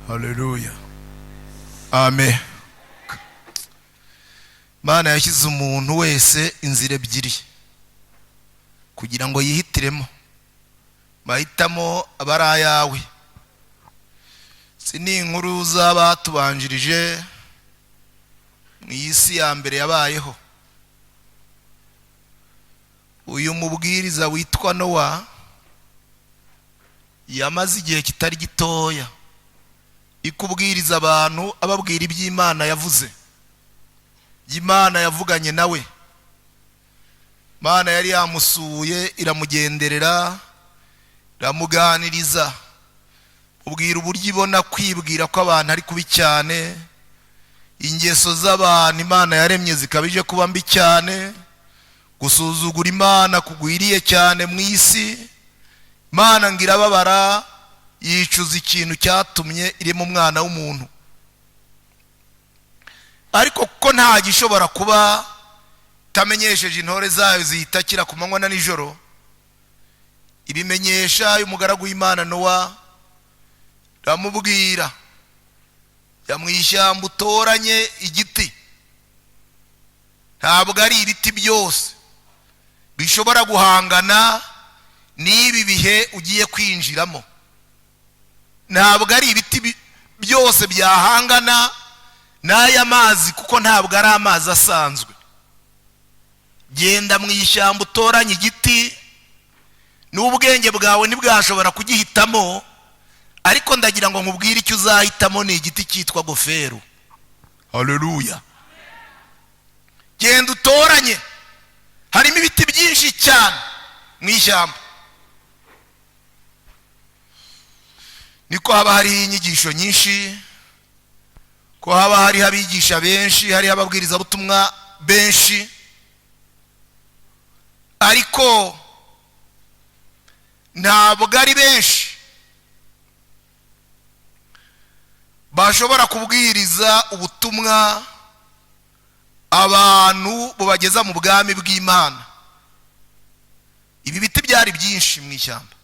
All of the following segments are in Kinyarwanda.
Haleluya. Amen. Mana yashyize umuntu wese inzira ebyiri kugira ngo yihitiremo. Mahitamo abari ayawe. Sini inkuru z'abatubanjirije mu isi ya mbere yabayeho. Uyu mubwiriza witwa Nowa yamaze igihe kitari gitoya ikubwiriza abantu, ababwira iby'Imana yavuze, Imana yavuganye nawe. Mana yari yamusuye, iramugenderera, iramuganiriza, ubwira uburyo ibona kwibwira ko abantu ari kubi cyane, ingeso z'abantu Imana yaremye zikabije kuba mbi cyane, gusuzugura Imana kugwiriye cyane mu isi. Mana ngira babara, yicuza ikintu cyatumye irema umwana w'umuntu. Ariko kuko nta gishobora kuba tamenyesheje intore zayo zihitakira ku manywa na nijoro, ibimenyesha umugaragu w'Imana Nowa, ramubwira yamwishyamba utoranye igiti. Ntabwo ari ibiti byose bishobora guhangana n'ibi bihe ugiye kwinjiramo. Ntabwo ari ibiti byose byahangana n'aya mazi, kuko ntabwo ari amazi asanzwe. Genda mu ishyamba utoranye igiti, n'ubwenge bwawe ntibwashobora kugihitamo, ariko ndagira ngo nkubwire icyo uzahitamo. Ni igiti cyitwa goferu. Haleluya. Genda utoranye, harimo ibiti byinshi cyane mu ishyamba. Niko haba hari inyigisho nyinshi, ko haba hari abigisha benshi, hari ababwiriza butumwa benshi, ariko ntabwo ari benshi bashobora kubwiriza ubutumwa abantu bubageza mu bwami bw'Imana. Ibi biti byari byinshi mu ishyamba.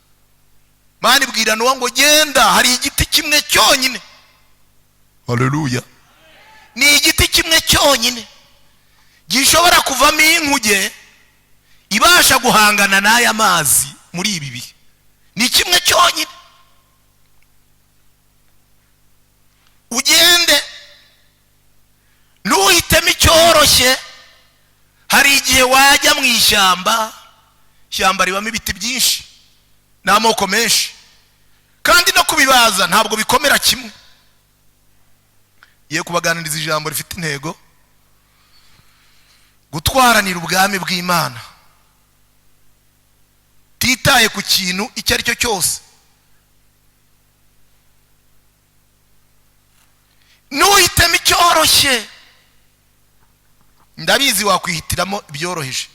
Mana ibwira Nowa ngo genda, hari igiti kimwe cyonyine. Haleluya. Ni igiti kimwe cyonyine gishobora kuvamo inkuge ibasha guhangana n'aya mazi muri ibi bihe. Ni kimwe cyonyine. Ugende, ntuhitemo icyoroshye. Hari igihe wajya mu ishyamba, ishyamba ribamo ibiti byinshi n'amoko menshi, kandi no kubibaza ntabwo bikomera kimwe. Ye kubaganiriza ijambo rifite intego, gutwaranira ubwami bw'Imana, titaye ku kintu icyo ari cyo cyose. Nuhitemo icyoroshye, ndabizi wakwihitiramo ibyoroheje.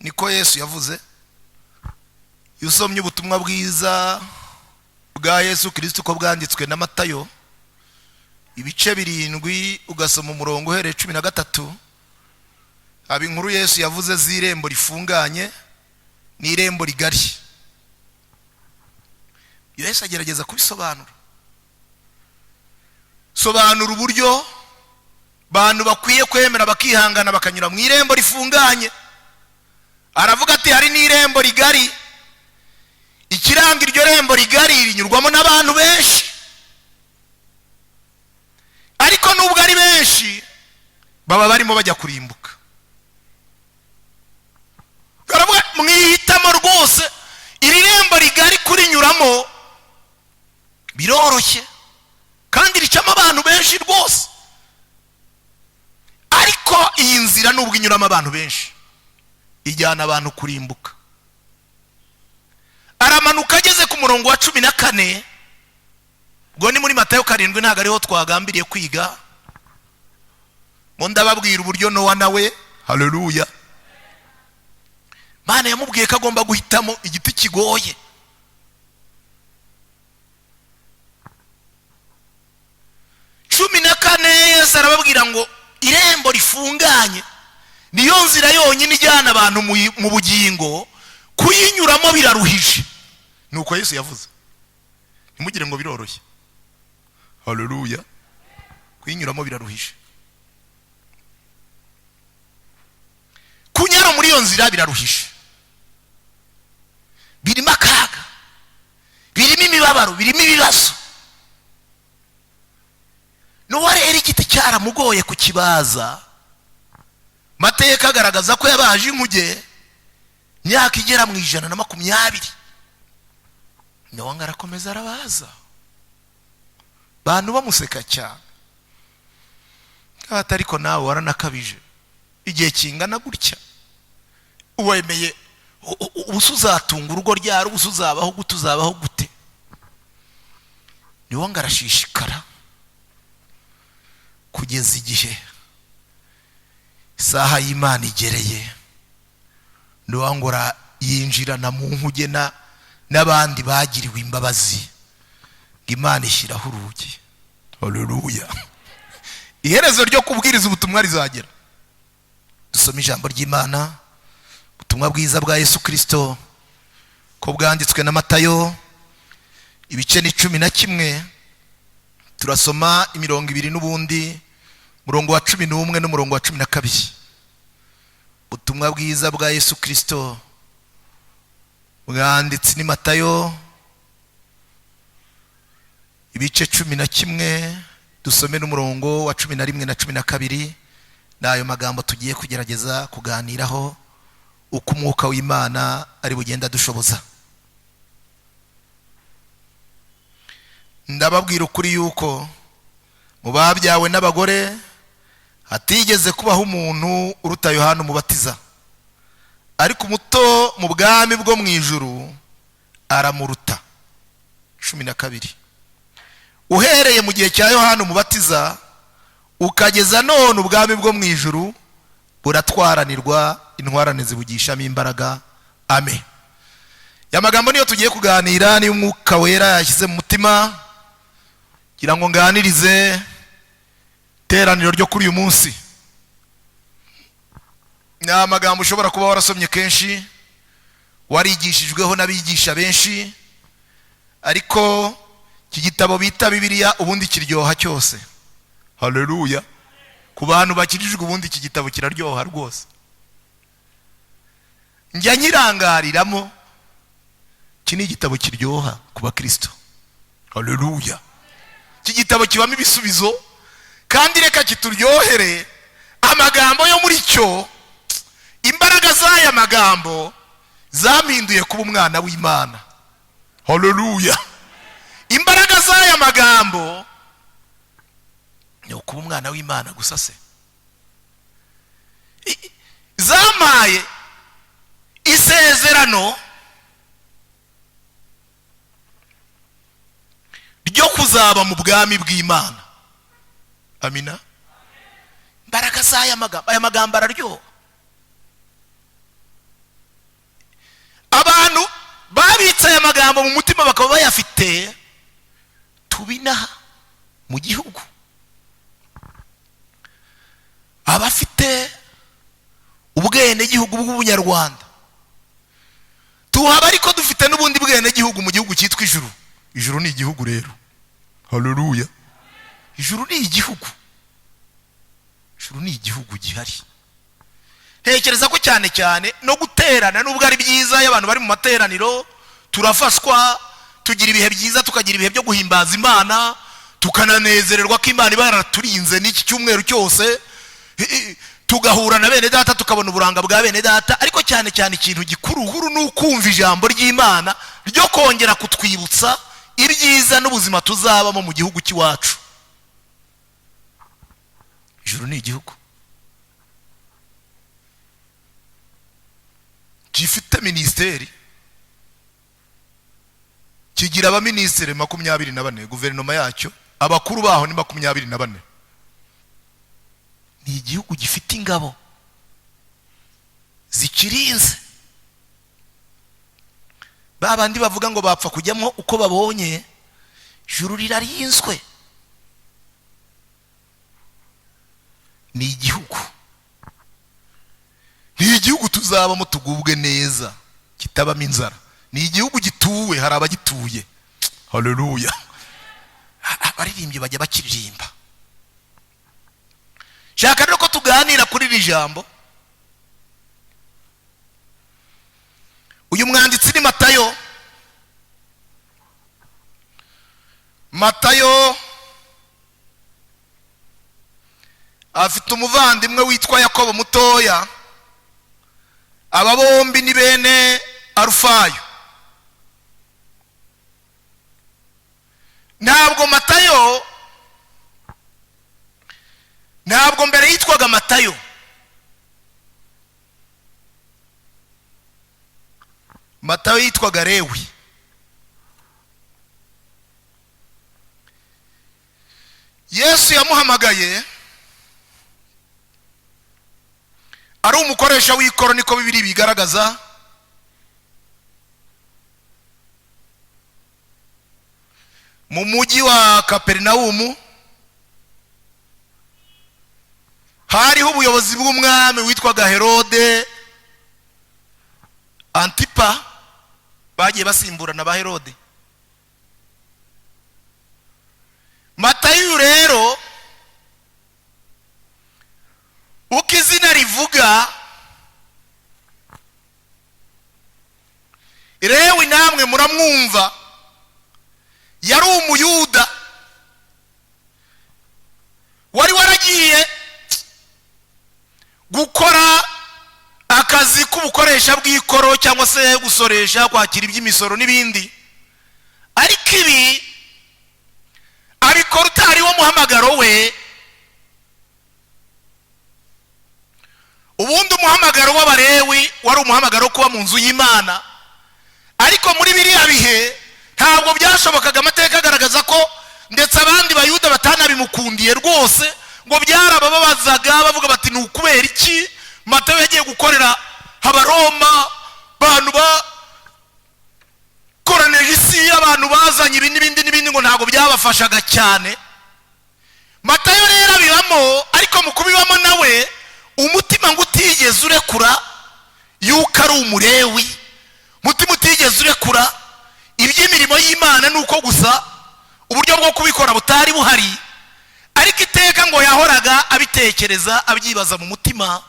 Niko Yesu yavuze. Iyo usomye ubutumwa bwiza bwa Yesu Kristo uko bwanditswe na Matayo, ibice 7, ugasoma umurongo uhereye 13, aba inkuru Yesu yavuze z'irembo rifunganye n'irembo rigari. Yesu agerageza kubisobanura, sobanura uburyo abantu bakwiye kwemera bakihangana bakanyura mu irembo rifunganye. Aravuga ati hari n'irembo rigari. Ikiranga iryo rembo rigari rinyurwamo n'abantu benshi, ariko nubwo ari benshi baba barimo bajya kurimbuka. Aravuga mwihitamo rwose, iri rembo rigari kurinyuramo biroroshye kandi ricamo abantu benshi rwose, ariko iyi nzira nubwo inyuramo abantu benshi ijyana abantu kurimbuka. Aramanuka ageze ku murongo wa 14, ubwo ni muri Matayo 7, ntabwo ariho twagambiriye kwiga. Mo ndababwira uburyo Nowa nawe, haleluya, Mana yamubwiye ko agomba guhitamo igiti kigoye. Cumi na kane Yesu arababwira ngo irembo rifunganye niyo nzira yonyine ijyana abantu mu bugingo, kuyinyuramo biraruhije. nuko Yesu yavuze. Ntimugire ngo biroroshye. Haleluya. Kwinyuramo biraruhishe. Kunyara muri iyo nzira biraruhishe. Birimo akaga, birimo imibabaro, birimo ibibazo. N'uwarera igiti cyaramugoye kukibaza. Mateka agaragaza ko yabaje inkuge myaka igera mu 120. Nyawanga arakomeza arabaza. Bantu bamuseka cyane. Ariko nawe waranakabije. Igihe kingana gutya. Uwemeye ubusuzatunga urugo ryari, ubusuzabaho gute, uzabaho gute? Nyawanga arashishikara kugeza igihe isaha y'Imana igereye. Nyawanga yinjirana mu nkuge n'abandi bagiriwe imbabazi. Imana ishyiraho urugi. Haleluya. Iherezo ryo kubwiriza ubutumwa rizagera. Dusoma ijambo ry'Imana, ubutumwa bwiza bwa Yesu Kristo ko bwanditswe na Matayo, ibice ni 11. Turasoma 20 n'ubundi murongo wa 11 n'umurongo wa 12. Ubutumwa bwiza bwa Yesu Kristo bwanditse ni Matayo, ibice 11. Dusome n'umurongo wa 11 na 12. Nayo magambo tugiye kugerageza kuganiraho uko umwuka w'Imana ari bugenda dushoboza. Ndababwira ukuri yuko mu babyawe n'abagore hatigeze kubaho umuntu uruta Yohana umubatiza, ariko umuto mu bwami bwo mu ijuru aramuruta. 12. Uhereye mu gihe cya Yohana umubatiza ukageza none ubwami bwo mu ijuru buratwaranirwa, intwarane zibugishamo imbaraga. Amen. Ya magambo niyo tugiye kuganira, ni umwuka wera yashyize mu mutima kugira ngo nganirize teraniro ryo kuri uyu munsi. Ni amagambo ushobora kuba warasomye kenshi, warigishijweho n'abigisha benshi, ariko iki gitabo bita Bibiliya ubundi kiryoha cyose. Haleluya. Ku bantu bakirijwe ubundi iki gitabo kiraryoha rwose. Njya nyirangariramo, iki ni igitabo kiryoha ku bakristo. Haleluya. Iki gitabo kibamo ibisubizo, kandi reka kituryohere. Amagambo yo muri cyo, imbaraga z'aya magambo zampinduye kuba umwana w'Imana. Haleluya. Imbaraga z'aya magambo ni kuba umwana w'Imana gusa se. Zamaye isezerano ryo kuzaba mu bwami bw'Imana. Amina. Imbaraga z'aya magambo, aya magambo araryoha. Abantu babitse aya magambo mu mutima bakaba bayafite, tubinaha mu gihugu. Abafite ubwene gihugu bw'ubunyarwanda tuhaba, ariko dufite n'ubundi bwene gihugu mu gihugu cyitwa ijuru. Ijuru ni igihugu rero. Haleluya. Ijuru ni igihugu. Ijuru ni igihugu gihari. Ntekereza ko cyane cyane no guterana nubwo ari byiza, y'abantu bari mu materaniro turafashwa, tugira ibihe byiza, tukagira ibihe byo guhimbaza Imana, tukananezererwa ko Imana iba yaraturinze n'iki cyumweru cyose, tugahura na bene data tukabona uburanga bwa bene data. Ariko cyane cyane ikintu gikuruhuru ni ukumva ijambo ry'Imana ryo kongera kutwibutsa ibyiza n'ubuzima tuzabamo mu gihugu cy'iwacu. Ijuru ni igihugu gifite ministeri, kigira abaminisitiri 24, guverinoma yacyo abakuru baho ni 24. Ni igihugu gifite ingabo zikirinze. Babandi bavuga ngo bapfa kujyamo uko babonye, ijuru rirarinzwe. Ni igihugu, ni igihugu tuzabamo tugubwe neza, kitabamo inzara, ni igihugu gituwe, hari abagituye. Haleluya. Abaririmbyi bajya bakiririmba. Shaka rero ko tuganira kuri iri jambo. Uyu mwanditsi ni Matayo. Matayo afite umuvandimwe witwa Yakobo mutoya. Aba bombi ni bene Arufayo. Ntabwo mbere yitwaga Matayo. Matayo yitwaga Lewi. Yesu yamuhamagaye ari umukoresha w'ikoro, niko Bibiri bigaragaza. Mu mujyi wa Kaperinawumu hariho ubuyobozi bw'umwami witwaga Herode Antipa, bagiye basimburana ba Herode. Matayo rero uko izina rivuga, Lewi namwe muramwumva, yari umuyuda wari waragiye gukora akazi k'ubukoresha bw'ikoro cyangwa se gusoresha, kwakira iby'imisoro n'ibindi. Ariko ibi abikora utari wo muhamagaro we. Ubundi umuhamagaro w'Abalewi wari umuhamagaro kuba mu nzu y'Imana, ariko muri biriya bihe ntabwo byashobokaga. Amateka agaragaza ko ndetse abandi bayuda batanabimukundiye rwose, ngo byarababazaga bavuga bati ni ukubera iki Matayo yagiye gukorera Abaroma, abantu ba Coronelio, abantu bazanye ibindi ngo ntabwo byabafashaga cyane. Matayo rero abibamo, ariko mu kubibamo nawe umutima ngo utigeze urekura yuko ari umulewi. Mutima utigeze urekura iby'imirimo y'Imana, nuko gusa uburyo bwo kubikora butari buhari. Ariko iteka ngo yahoraga abitekereza, abyibaza mu mutima.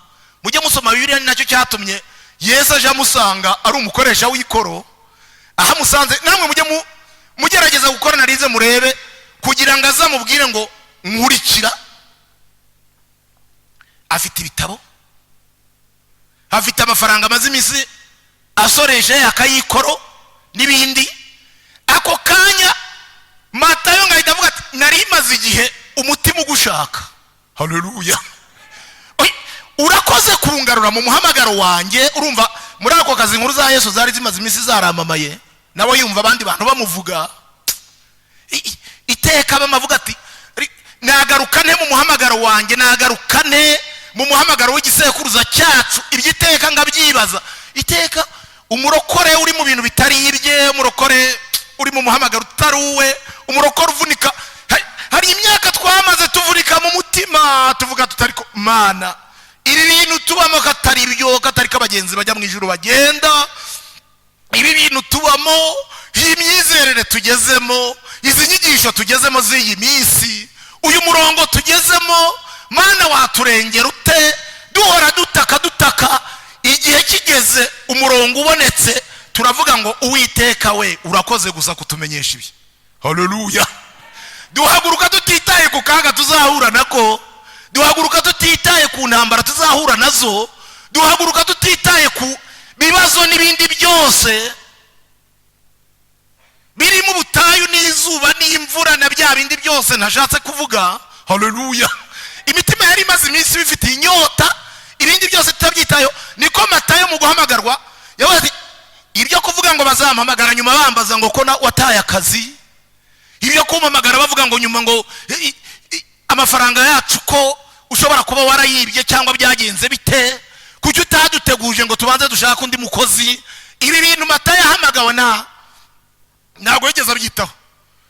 Mujye musoma Bibiliya, ni nacyo cyatumye Yesu aje amusanga ari umukoresha w'ikoro. Aha musanze namwe mujye mugerageza gukorana rize murebe, kugira ngo azamubwire ngo nkurikira. Afite ibitabo, afite amafaranga amaze iminsi asoresha yakayikoro n'ibindi. Ako kanya Matayo ngahita avuga ati nari maze igihe umutima ugushaka. Haleluya. Urakoze kungarura mu muhamagaro wanjye. Urumva muri ako kazi inkuru za Yesu zari zimaze iminsi zaramamaye, nawe yumva abandi bantu bamuvuga. Iteka bamavuga ati nagarukane mu muhamagaro wanjye, nagarukane mu muhamagaro w'igisekuruza cyacu. Ibyiteka ngabyibaza. Iteka umurokore uri mu bintu bitari ibye, umurokore uri mu muhamagaro utari uwe, umurokore uvunika. Hari imyaka twamaze tuvunika mu mutima, tuvuga tutari ko Mana, ibi bintu tubamo katari byo, katari kabagenzi bajya mu ijuru bagenda. Ibi bintu tubamo, iyi myizerere tugezemo, izi nyigisho tugezemo z'iyi minsi, uyu murongo tugezemo, Mana waturengera ute? Duhora dutaka. Igihe kigeze umurongo ubonetse, turavuga ngo Uwiteka we urakoze gusa kutumenyesha ibi. Haleluya. Duhaguruka tutitaye ku kaga tuzahura nako, duhaguruka tutitaye ku ntambara tuzahura nazo, duhaguruka tutitaye ku bibazo n'ibindi byose birimo ubutayu n'izuba n'imvura na bya bindi byose nashatse kuvuga. Haleluya. Imitima yari imaze iminsi bifite inyota, ibindi byose tutabyitayeho. Niko Matayo mu guhamagarwa yavuze ati ibyo kuvuga ngo bazampamagara nyuma bambaza ngo ko wataye akazi, ibyo kumpamagara bavuga ngo nyuma ngo amafaranga yacu ko ushobora kuba warayibye cyangwa byagenze bite, kuki utaduteguje ngo tubanze dushaka undi mukozi. Ibi bintu Matayo yahamagawe ntabwo yigeze abyitaho.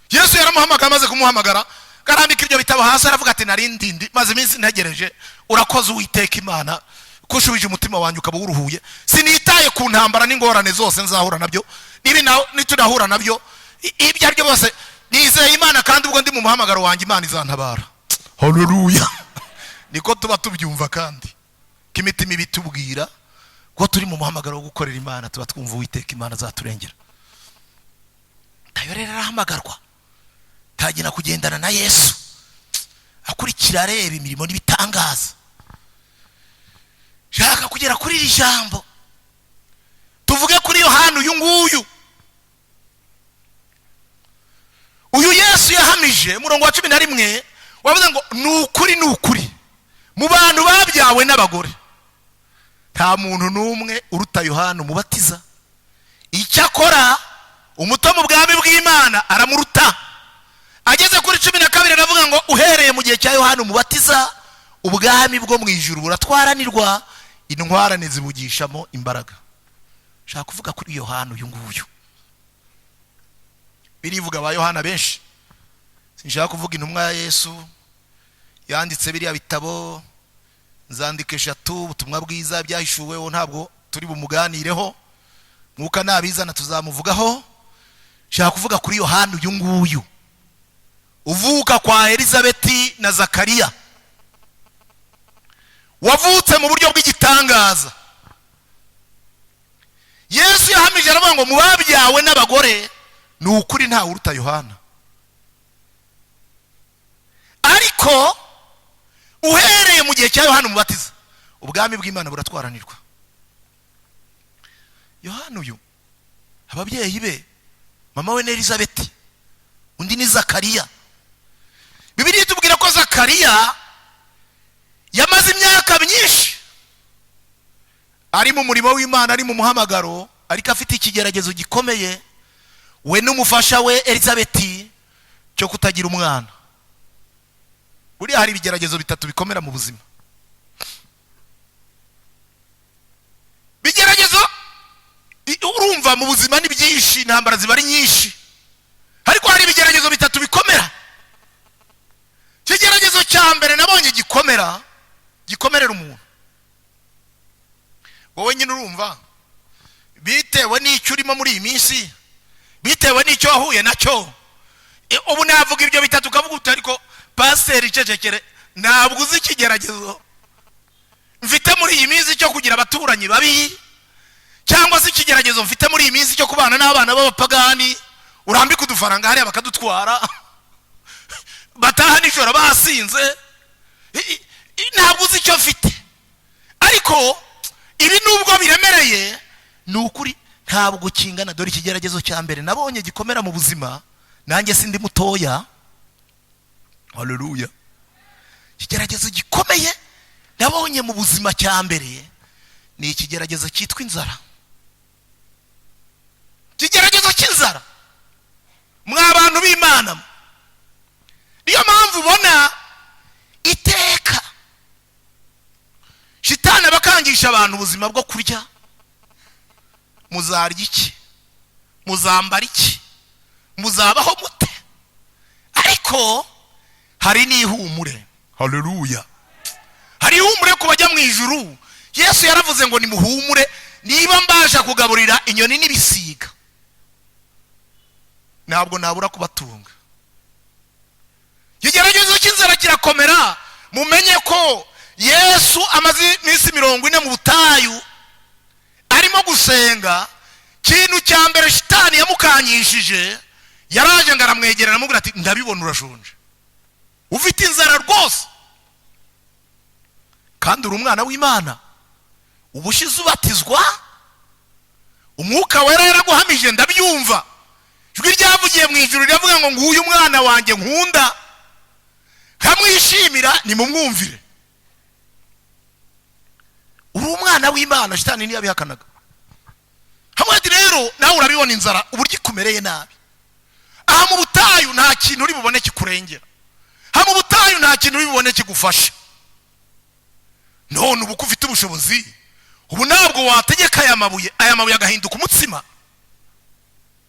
Yesu yaramuhamagara, amaze kumuhamagara karambika ibyo bitabo hasi, aravuga ati nari ndindi maze iminsi ntegereje, urakoze Uwiteka Imana kushubije umutima wanjye ukaba uruhuye. Sinitaye ku ntambara n'ingorane zose nzahura nabyo, nibi nitunahura nabyo ibyo aribyo bose nizeye Imana, kandi ubwo ndi mu muhamagaro wanjye Imana izantabara. Haleluya. Niko tuba tubyumva, kandi kimitima ibitubwira ko turi mu muhamagaro wo gukorera Imana, tuba twumva Uwiteka Imana azaturengera. Tayo rero arahamagarwa, tagina kugendana na Yesu, akurikira areba imirimo n'ibitangaza. Shaka kugera kuri iri jambo, tuvuge kuri Yohana uyu nguyu. Uyu Yesu yahamije murongo wa 11 wavuze ngo nukuri mu bantu babyawe n'abagore nta muntu numwe uruta Yohana umubatiza. Icyakora umuto mu bwami bw'Imana aramuruta. Ageze kuri 12 aravuga ngo uhereye mu gihe cya Yohana umubatiza ubwami bwo mu ijuru buratwaranirwa, intwarane zibugishamo imbaraga. Shaka kuvuga kuri Yohana uyu nguyu. Birivuga ba Yohana benshi, sinshaka kuvuga intumwa ya Yesu yanditse biriya bitabo nzandike 3 ubutumwa bwiza byahishuweho, ntabwo turi bumuganireho, mwuka nabizana tuzamuvugaho. Shaka kuvuga kuri Yohana uyu nguyu uvuka kwa Elizabeti na Zakariya, wavutse mu buryo bw'igitangaza. Yesu yahamije aravuga ngo mu babyawe n'abagore nukuri nta uruta Yohana. Ariko uhereye mu gihe cya Yohana umubatiza ubwami bw'Imana buratwaranirwa. Yohana uyu ababyeyi be, mama we ni Elizabeti, undi ni Zakariya. Bibiliya itubwira ko Zakariya yamaze imyaka myinshi ari mu murimo w'Imana, ari mu muhamagaro, ariko afite ikigeragezo gikomeye, we n'umufasha we Elizabeti, cyo kutagira umwana. Buriya hari ibigeragezo bitatu bikomera mu buzima. Bigeragezo urumva mu buzima ni byinshi, intambara ziba ari nyinshi, ariko hari ibigeragezo bitatu bikomera. Ikigeragezo cya mbere nabonye gikomerera umuntu. Wowe nyine urumva bitewe n'icyo urimo muri iyi minsi, bitewe n'icyo wahuye nacyo. Ubu navuga ibyo bitatu ukavuga uti ariko pastor icecekere, ntabwo uzi ikigeragezo mfite muri iyi minsi cyo kugira abaturanyi babi, cyangwa se ikigeragezo mfite muri iyi minsi cyo kubana n'abana b'abapagani, urambika udufaranga hariya bakadutwara, bataha nijoro basinze. Ntabwo uzi icyo mfite. Ariko ibi nubwo biremereye nukuri ntabwo kingana. Dore ikigeragezo cya mbere nabonye gikomera mu buzima, nanjye sindi mutoya. Haleluya. Ikigeragezo gikomeye nabonye mu buzima cya mbere ni ikigeragezo cyitwa inzara. Ikigeragezo cy'inzara mwa bantu b'Imana, niyo mpamvu ubona iteka shitani bakangisha abantu ubuzima bwo kurya. Muzarya iki? Muzambara iki? Muzabaho mute? Ariko hari n'ihumure. Haleluya. Hari ihumure ku bajya mu ijuru. Yesu yaravuze ngo nimuhumure, niba mbasha kugaburira inyoni n'ibisiga ntabwo nabura kubatunga. Ikigeragezo cy'inzara kirakomera. Mumenye ko Yesu amaze iminsi 40 mu butayu arimo gusenga. Kintu cya mbere shitani yamukanyishije, yaraje ngaramwegerera amubwira ati ndabibona urashonje, ufite inzara rwose, kandi uri umwana w'Imana, ubushize ubatizwa, umwuka wera yaraguhamije ndabyumva. Ijwi ryavugiye mu ijuru riravuga ngo nguyu umwana wanjye nkunda, kamwishimira nimumwumvire. Uri umwana w'Imana, shitani ntiyabihakanaga. Hamwe rero nawe urabibona inzara uburyo ikumereye nabi. Aha mu butayu nta kintu uri bubone kikurengera. Aha mu butayu nta kintu uri bubone kigufasha. None ubu ufite ubushobozi, ubu ntabwo wategeka aya mabuye agahinduka umutsima.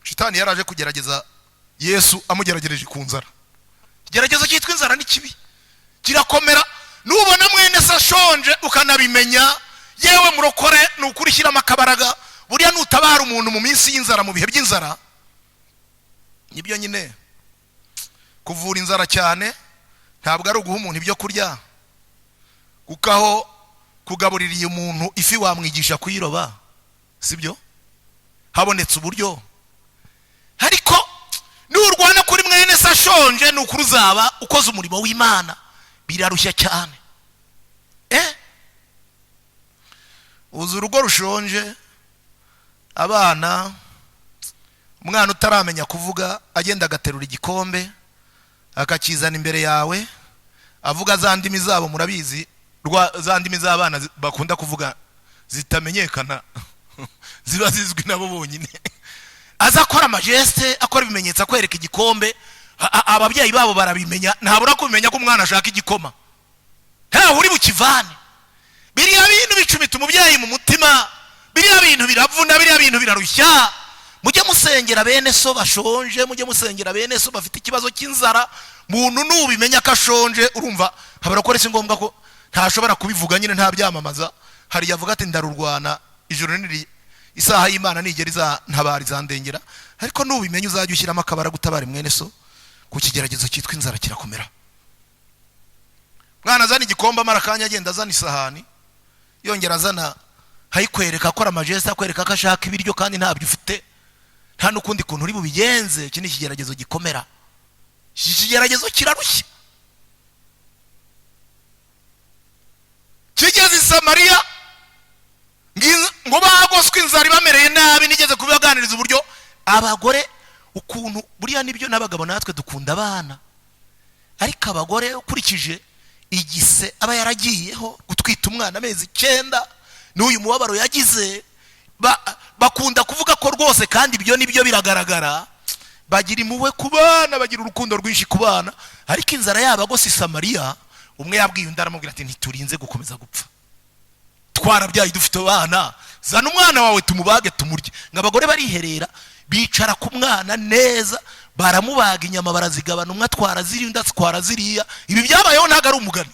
Shitani yaraje kugerageza Yesu, amugeragereje ku nzara. Igeragezo cyitwa inzara ni kibi, kirakomera. Nubona mwene se ashonje ukanabimenya, yewe murokore nukurishyira amakabaraga buriya nutabara umuntu mu minsi y'inzara, mu bihe by'inzara, nibyo nyine kuvura inzara cyane ntabwo ari uguha umuntu ibyo kurya, kuko aho kugabuririye umuntu ifi wamwigisha kuyiroba, sibyo? Habonetse uburyo. Ariko nurwana kuri mwene se ashonje, nukuri uzaba ukoze umurimo w'Imana, birarushya cyane. Uzi urugo rushonje, abana, umwana utaramenya kuvuga agenda agaterura igikombe akakizana imbere yawe, avuga za ndimi zabo, murabizi za ndimi z'abana bakunda kuvuga zitamenyekana ziba zizwi nabo bonyine. Aza akora amajeste, akora ibimenyetso, akwereka igikombe, ababyeyi babo barabimenya, ntabura kubimenya ko umwana ashaka igikoma, ntawe uri bukivane. Biriya bintu bicumita umubyeyi mu mutima, biriya bintu biravuna, biriya bintu birarushya. Mujye musengera bene so bashonje, mujye musengera bene so bafite ikibazo cy'inzara. Muntu nubimenya ko ashonje, urumva habara ko rese ngombwa ko ntashobora kubivuga nyine, nta byamamaza. Hari yavuga ati ndarurwana, ijoro niri isaha y'Imana nigera izantabara, izandengera. Ariko nubimenya uzajya ushyiramo akabara gutabara mwene so ku kigeragezo cyitwa inzara kirakomera. Mwana azana igikombe, amara kanya agenda azana isahani, yongera azana, hayikwereka akora amajeste, akwereka ko ashaka ibiryo kandi ntabyo ufite, nta n'ukundi kuntu uri bubigenze. Iki ni ikigeragezo gikomera. Iki kigeragezo kirarushya. Kigeze i Samariya ngo bagoswe inzara ibamereye nabi, nigeze kubibaganiriza uburyo abagore ukuntu buriya nibyo n'abagabo natwe dukunda abana, ariko abagore ukurikije igise aba yaragiyeho gutwita umwana amezi 9 n'uyu mubabaro yagize, bakunda kuvuga ko rwose, kandi ibyo nibyo biragaragara, bagira impuhwe ku bana, bagira urukundo rwinshi ku bana. Ariko inzara yabagose i Samariya, umwe yabwiye undi aramubwira ati ntiturinze gukomeza gupfa, twarabyaye dufite abana, zana umwana wawe tumubage tumurye. Ngabagore bariherera, bicara ku mwana neza, baramubaga inyama barazigabana, umwe atwara ziri undi atwara ziriya. Ibi byabayeho ntago ari umugani.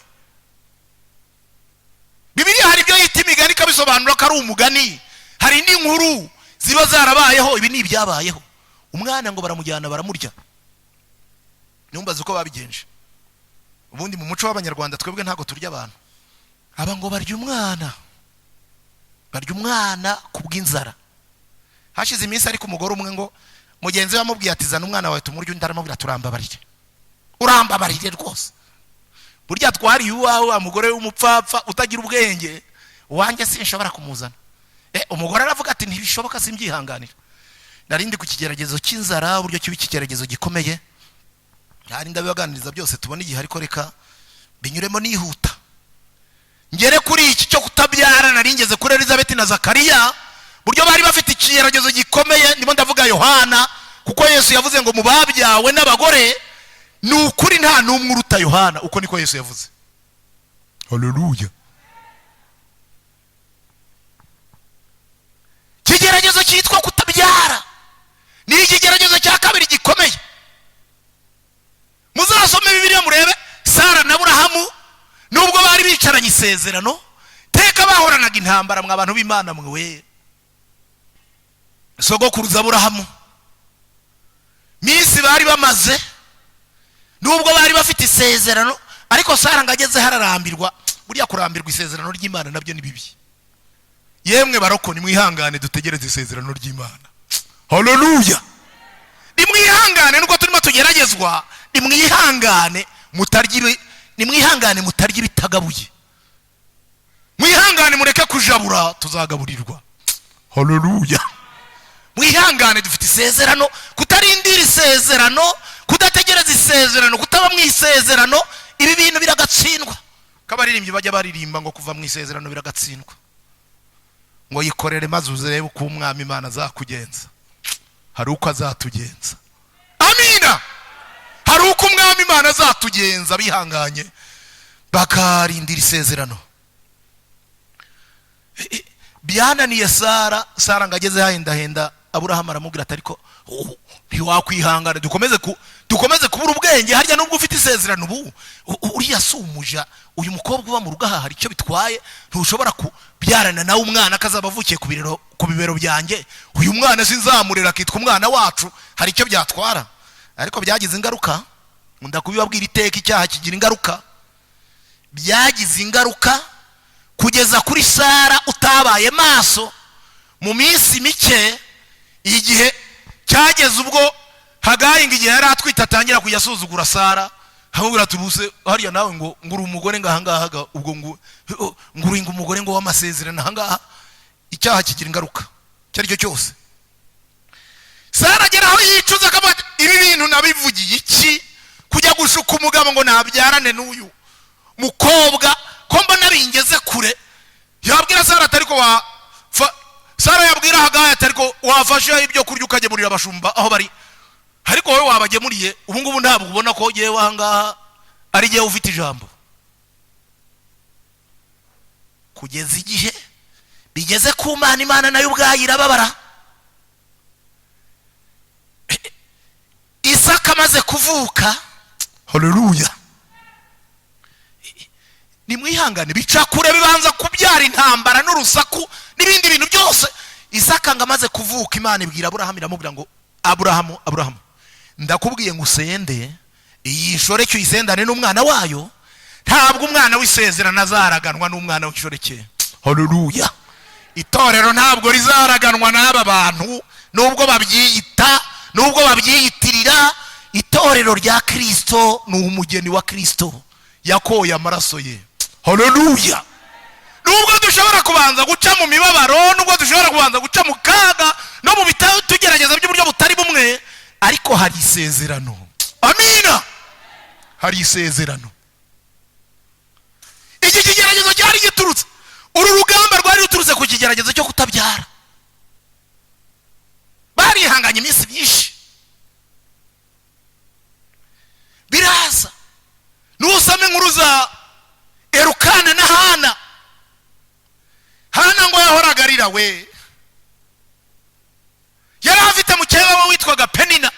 Bibiliya hari ibyo yita imigani kabisobanura ko ari umugani, hari indi nkuru ziba zarabayeho. Ibi ni ibyabayeho. Umwana ngo baramujyana baramurya. Numbaza uko babigenje. Ubundi mu muco w'Abanyarwanda twebwe ntago turya abantu. Aba ngo barya umwana kubw'inzara. Hashize iminsi ariko umugore umwe ngo mugenzi we amubwiye ati zana umwana wawe tumurye, undi aramubwira turambabarire. Urambabarire rwose. Burya twari uwawe umugore w'umupfapfa utagira ubwenge, wanjye sinshobora kumuzana. Umugore aravuga ati ntibishoboka, simbyihanganira. Narindi ku kigeragezo cy'inzara, buryo kibi kigeragezo gikomeye. Hari ndabibaganiriza byose tubona igihe, ariko reka binyuremo nihuta. Ngere kuri iki cyo kutabyara, naringeze kuri Elizabeth na Zakariya, buryo bari bafite ikigeragezo gikomeye. Ndimo ndavuga Yohana, kuko Yesu yavuze ngo mubabyawe n'abagore, nukuri nta numwe uruta Yohana. Uko niko Yesu yavuze. Haleluya. Kigeragezo cyitwa kutabyara ni ikigeragezo cya kabiri gikomeye. Muzasome Bibiliya murebe Sara na Aburahamu, nubwo bari bicaranye isezerano, teka bahoranaga intambara. Mwa bantu b'Imana mwe, sogokuruza Aburahamu minsi bari bamaze, nubwo bari bafite isezerano, ariko Sara ngageze hararambirwa. Buriya kurambirwa isezerano ry'Imana nabyo ni bibi. Yemwe baroko nimwihangane dutegereze isezerano ry'Imana. Haleluya. Nimwihangane nuko turimo tugeragezwa, nimwihangane mutarya ibitagabuye. Mwihangane mureke kujabura, tuzagaburirwa. Haleluya. Mwihangane dufite isezerano, kutarindira isezerano, kudategereza isezerano, kutaba mu isezerano, ibi bintu biragatsindwa. Kabaririmbyi bajya baririmba ngo kuva mu isezerano biragatsindwa. Ngo yikorere maze uzebe uko umwami Imana azakugenza. Hari uko azatugenza. Amina. Hari uko umwami Imana azatugenza bihanganye bakarindira isezerano. Byananiye Sara ngageze hahenda Aburahamu aramubwira ati ariko ntiwakwihangana dukomeze kubura ubwenge harya nubwo ufite isezerano ubu uriya sumuja uyu mukobwa uba mu rugo hari icyo bitwaye ntushobora kubyarana nawe umwana akazaba avukiye ku bibero byanjye uyu mwana sinzamurera akitwa umwana wacu hari icyo byatwara ariko byagize ingaruka nkunda kubibabwira iteka icyaha kigira ingaruka byagize ingaruka kugeza kuri Sara utabaye maso mu minsi mike igihe cyageze ubwo Hagayi igihe yari atwita atangira kuyasuzugura Sara hamubwira tubuse hariya nawe ngo nguri umugore ngahangaha ubwo nguringa umugore ngo w'amasezerano ahangaha icyaha kigira ingaruka cyari cyo cyose Sara ageraho yicuza akavuga ibi bintu nabivugiye iki kujya gushuka umugabo ngo nabyarane n'uyu mukobwa ko mbona bingeze kure yabwira Sara atariko Sara yabwira Hagayi atariko wafashe ibyo kurya ukagemurira abashumba aho bari ariko wowe wabagemuriye ubu ngubu ntabwo ubona ko yewe ahangaha ari gihe ufite ijambo kugeza igihe bigeze ku Imana nayo ubwayo irababara Isaka amaze kuvuka haleluya nimwihangane bica kure bibanza kubyara intambara n'urusaku n'ibindi bintu byose Isaka ngamaze kuvuka Imana ibwira Aburahamu iramubwira ngo Aburahamu ndakubwiye ngo usende iyi nshoreke uyisendane n'umwana wayo ntabwo umwana w'isezerano azaraganwa n'umwana w'inshoreke haleluya itorero ntabwo rizaraganwa n'aba bantu nubwo babyiyitirira itorero rya Kristo ni umugeni wa Kristo yakoye amaraso ye haleluya nubwo dushobora kubanza guca mu mibabaro nubwo dushobora kubanza guca mu kaga no mu tugerageza by'uburyo butari bumwe ariko hari isezerano amina hari isezerano iki kigeragezo cyari giturutse uru rugamba rwari ruturutse ku kigeragezo cyo kutabyara barihanganye iminsi myinshi biraza nusame inkuru za Erukana na Hana ngo yahoraga arira we yari afite mukeba we witwaga Penina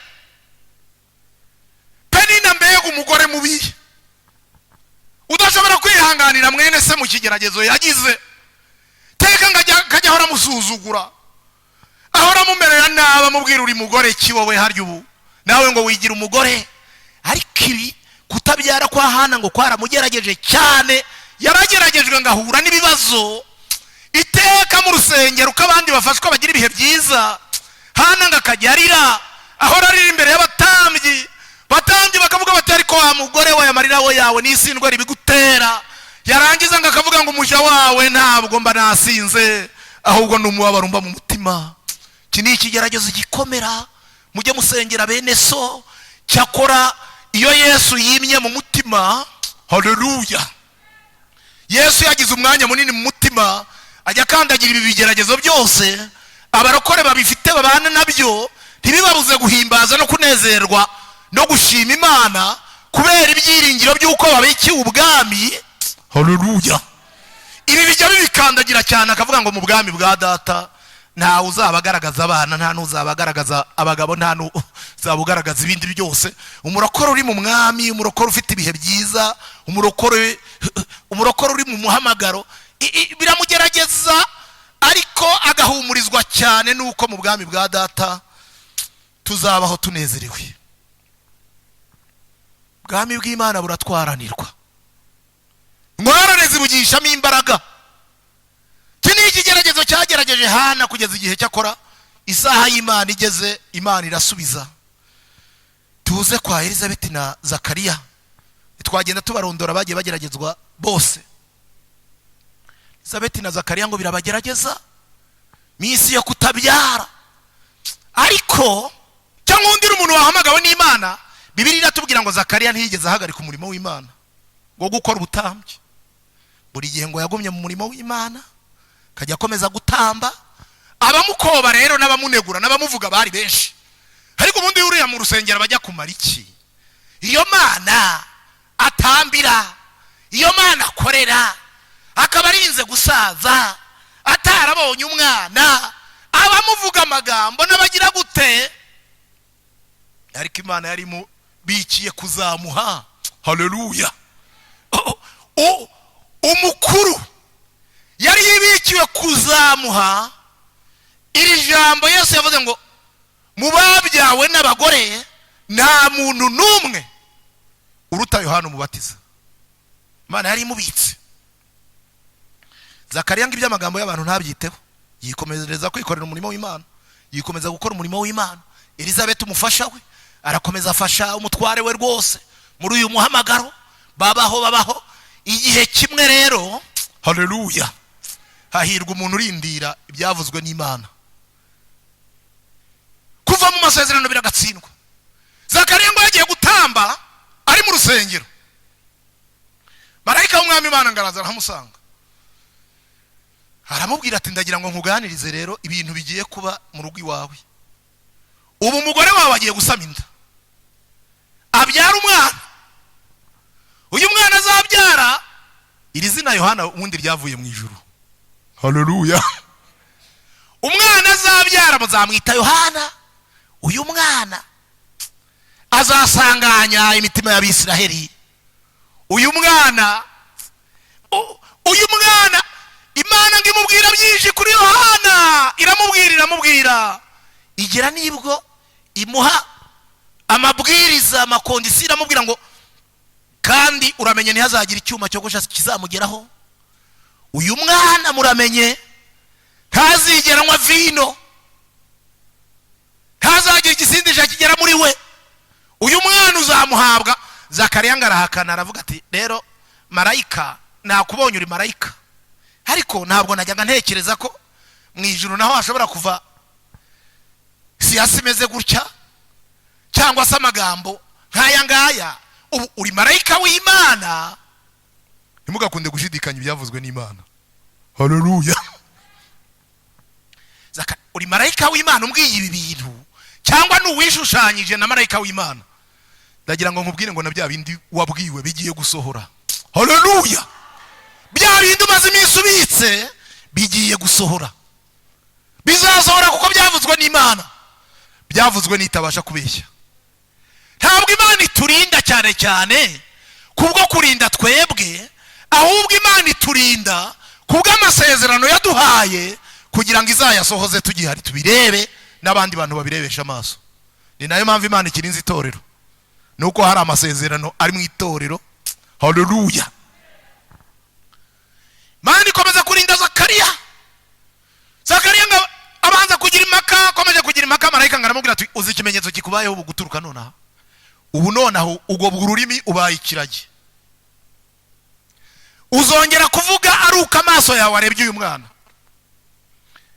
mbega umugore mubi udashobora kwihanganira mwene se mu kigeragezo yagize teka ngajya ahora musuzugura ahora mumerera naba mubwira uri mugore ki wowe harya ubu nawe ngo wigira umugore ariko ibi kutabyara kwa Hana ngo kwaramugerageje cyane yarageragejwe ngahura n'ibibazo iteka mu rusengero uko abandi bafashwa bagira ibihe byiza Hana ngakajya arira ahora arira imbere y'abatambyi bakavuga bati ariko wa mugore we amarira we yawe n'isindwe ribigutera yarangiza ngakavuga ngo umuja wawe ntabwo mba nasinze ahubwo n'umubabaro mba mu mutima iki ni ikigeragezo gikomera mujye musengera bene so cyakora iyo Yesu yimye mu mutima haleluya Yesu yagize umwanya munini mu mutima ajya kandagira ibi bigeragezo byose abarokore babifite babana nabyo ntibibabuze guhimbaza no kunezerwa no gushima Imana kubera ibyiringiro by'uko babikiye ubwami haleluya ibi bijya bibikandagira cyane akavuga ngo mu bwami bwa data nta uzabagaragaza abana nta nuzabagaragaza abagabo nta nuzabugaragaza ibindi byose umurokore uri mu mwami umurokore ufite ibihe byiza umurokore uri mu muhamagaro biramugerageza ariko agahumurizwa cyane nuko mu bwami bwa data tuzabaho tunezerewe ubwami bw'Imana buratwaranirwa intwarane zibugishamo imbaraga iki ni ikigeragezo cyagerageje Hana kugeza igihe cyakora isaha y'Imana igeze Imana irasubiza tuze kwa Elizabeth na Zakariya twagenda tubarondora bagiye bageragezwa bose Elizabeth na Zakariya ngo birabagerageza minsi yo kutabyara ariko cyangwa undi umuntu wahamagawe n'Imana Bibiliya iratubwira ngo Zakariya ntiyigeze ahagarika umurimo w'Imana ngo gukora ubutambyi buri gihe ngo yagumye mu murimo w'Imana kajya akomeza gutamba abamukoba rero n'abamunegura n'abamuvuga bari benshi ariko ubundi uriya mu rusengero bajya kumara iki iyo Mana atambira iyo Mana akorera akaba arinze gusaza atarabonye umwana abamuvuga amagambo n'abagira gute ariko Imana yari mu bikiye kuzamuha. Haleluya. Umukuru yari yibikiwe kuzamuha iri jambo. Yesu yavuze ngo mu babyawe n'abagore nta muntu n'umwe uruta Yohana umubatiza. Imana yari imubitse. Zakariya ngo iby'amagambo y'abantu ntabyiteho, yikomeza kwikorera umurimo w'Imana, yikomeza gukora umurimo w'Imana. Elizabeth umufasha we arakomeza afasha umutware we rwose muri uyu muhamagaro. Babaho igihe kimwe rero. Haleluya. Hahirwa umuntu urindira ibyavuzwe n'Imana. Kuva mu masezerano biragatsindwa. Zakariya ngo yagiye gutamba ari mu rusengero, marayika w'umwami Imana ngaraza aramusanga, aramubwira ati ndagira ngo nkuganirize rero ibintu bigiye kuba mu rugo iwawe. Ubu umugore wawe agiye gusama inda, abyara umwana. Uyu mwana azabyara, iri zina Yohana ubundi ryavuye mu ijuru. Haleluya. Umwana azabyara muzamwita Yohana. Uyu mwana azasanganya imitima y'Abisiraheli. Uyu mwana Imana ngimubwira byinshi kuri Yohana. Iramubwira igera nibwo imuha amabwiriza, amakondisiyo. Iramubwira ngo kandi uramenye ntihazagira icyuma cyo gusha kizamugeraho. Uyu mwana muramenye ntazigeranywa vino, ntazagira igisindisha kigera muri we. Uyu mwana uzamuhabwa. Zakariya ngarahakana aravuga ati rero marayika, nakubonye uri marayika, ariko ntabwo najyaga ntekereza ko mu ijuru naho hashobora kuva siyasi imeze gutya cyangwa se amagambo nk'aya ngaya. Ubu uri marayika w'Imana. Ntimugakunde gushidikanya ibyavuzwe n'Imana. Haleluya. Uri marayika w'Imana umbwiye ibi bintu, cyangwa n'uwishushanyije na marayika w'Imana? Ndagira ngo nkubwire ngo na bya bindi wabwiwe bigiye gusohora. Haleluya. Bya bindi umaze iminsi ubitse bigiye gusohora, bizasohora kuko byavuzwe n'Imana, byavuzwe n'itabasha kubeshya. Ntabwo Imana iturinda cyane cyane kubwo kurinda twebwe, ahubwo Imana iturinda kubw'amasezerano yaduhaye kugira ngo izayasohoze tugihari tubirebe n'abandi bantu babirebesha amaso. Ni nayo mpamvu Imana ikirinze itorero, nuko hari amasezerano ari mu itorero. Haleluya. Imana ikomeza kurinda Zakariya. Zakariya ngo abanza kugira impaka, akomeje kugira impaka, marayika ngaramubwira ati uzi ikimenyetso kikubayeho ubu guturuka nonaha. Ubu nonaho ubwo bw'ururimi ubaye ikiragi. Uzongera kuvuga ari uko amaso yawe arebye uyu mwana.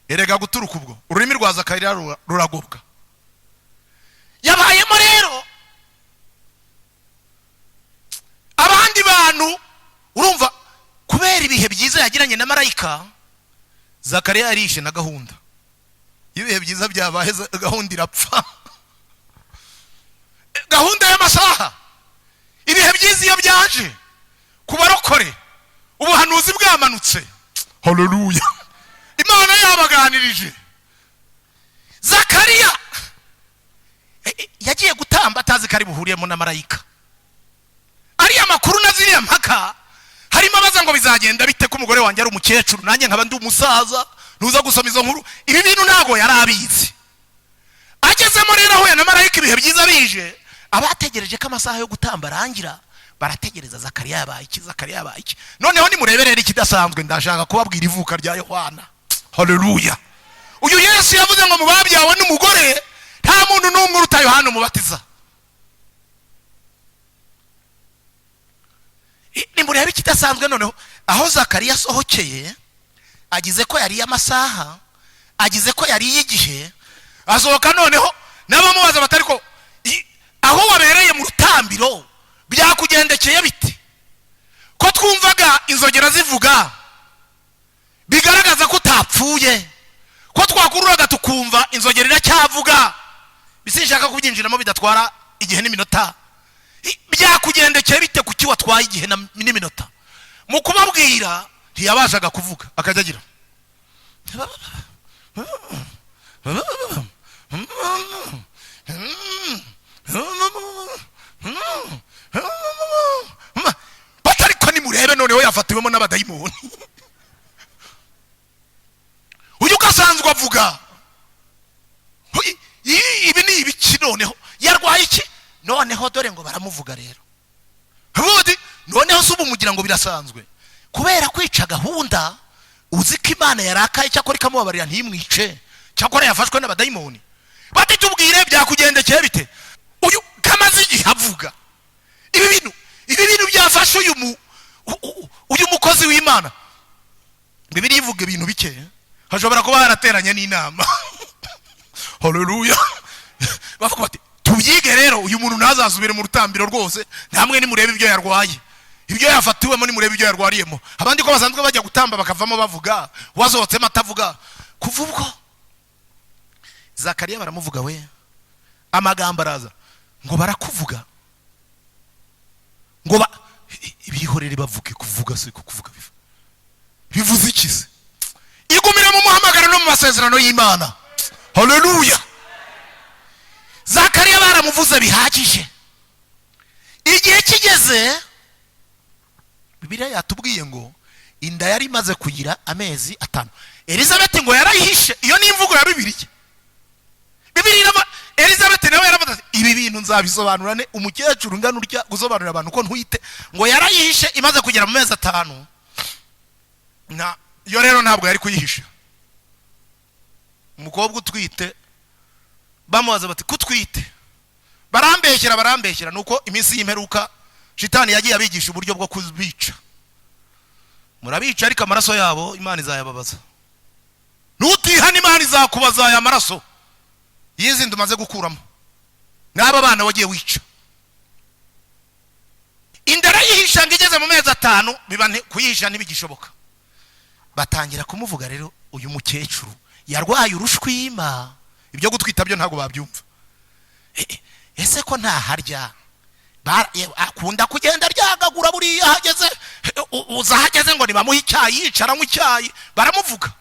Erega guturuka ubwo ururimi rwa Zakariya ruragobwa. Yabayemo rero abandi bantu, urumva kubera ibihe byiza yagiranye na marayika, Zakariya yarishe na gahunda. Ibihe byiza byabaye gahunda irapfa. Gahunda y'amasaha, ibihe byiza iyo byaje kubarokore, ubuhanuzi bwamanutse. Haleluya. Imana yabaganirije. Zakariya yagiye gutamba atazi kari buhuriyemo na marayika. Ariya makuru naziriya mpaka harimo abaza ngo bizagenda bite ko umugore wanjye ari umukecuru nanjye nkaba ndi umusaza, ntuza gusoma izo nkuru. Ibi bintu ntago yarabizi. Agezemo rero ahuye na marayika, ibihe byiza bije, abategereje ko amasaha yo gutamba arangira barategereza. Zakariya yabaye iki? Zakariya yabaye iki? Noneho nimureberere ikidasanzwe, ndashaka kubabwira ivuka rya Yohana. Haleluya. Uyu Yesu yavuze ngo mu babyawe n'umugore nta muntu n'umwe uruta Yohana umubatiza. Nimurebe ikidasanzwe noneho aho Zakariya asohokeye, agize ko yari amasaha, agize ko yari igihe, asohoka noneho n'abamubaza batari ko aho wabereye mu rutambiro byakugendekeye bite? Ko twumvaga inzogera zivuga bigaragaza ko utapfuye, ko twakururaga tukumva inzogera iracyavuga, bisinshaka kubyinjiramo bidatwara igihe n'iminota. Byakugendekeye bite kuki watwaye igihe n'iminota? Mu kubabwira ntiyabashaga kuvuga, akajya agira batariko nimurebe noneho yafatiwemo n'abadayimoni. Uyu ugasanzwe avuga ibi ni ibiki noneho yarwaye iki noneho dore ngo baramuvuga rero budi noneho subu mugira ngo birasanzwe kubera kwica gahunda uzi ko Imana yarakaye cyakora ikamubabarira ntimwice cyakora yafashwe n'abadayimoni. Bati tubwire byakugendekeye bite? Uyu kamaze igihe avuga ibi bintu byafashe uyu mukozi w'Imana. Bibiri ivuga ibintu bike hashobora kuba harateranye n'inama. Haleluya. Bavuga bati tubyige rero uyu muntu ntazasubire mu rutambiro rwose namwe nimurebe ibyo yarwaye ibyo yafatiwemo nimurebe ibyo yarwariyemo. Abandi ko basanzwe bajya gutamba bakavamo bavuga wazohotsemo atavuga. Kuva ubwo Zakariya baramuvuga we amagambo araza ngo barakuvuga ngo ibihorere bavuge kuvuga se kuvuga bivuze iki se? Igumira mu muhamagaro no mu masezerano y'Imana. Haleluya. Zakariya baramuvuze bihagije. Igihe kigeze Bibiliya yatubwiye ngo inda yari imaze kugira amezi 5. Elizabeth ngo yarayihishe. Iyo ni imvugo ya Bibiliya. Bibiliya Elizabeth nawe yaravuze ibi bintu nzabisobanura ne umukecuru ngana urya gusobanurira abantu ko ntwite ngo yarayihishe imaze kugira mu mezi 5. Na yo rero ntabwo yari kuyihisha. Umukobwa utwite bamubaza bati kutwite barambeshyera nuko iminsi y'imperuka shitani yagiye abigisha uburyo bwo kubica. Murabica ariko amaraso yabo Imana izayababaza. Nutihana Imana izakubaza aya maraso yizindi umaze gukuramo n'aba bana wagiye wica. Indara yihisha ngigeze mu mezi 5 bibane kuyihisha nibigishoboka. Batangira kumuvuga rero uyu mukecuru yarwaye urushwima. Ibyo gutwita byo ntago babyumva. Ese ko nta harya akunda kugenda ryagagura buri yahageze uzahageze ngo nibamuha icyayi yicara mu cyayi baramuvuga.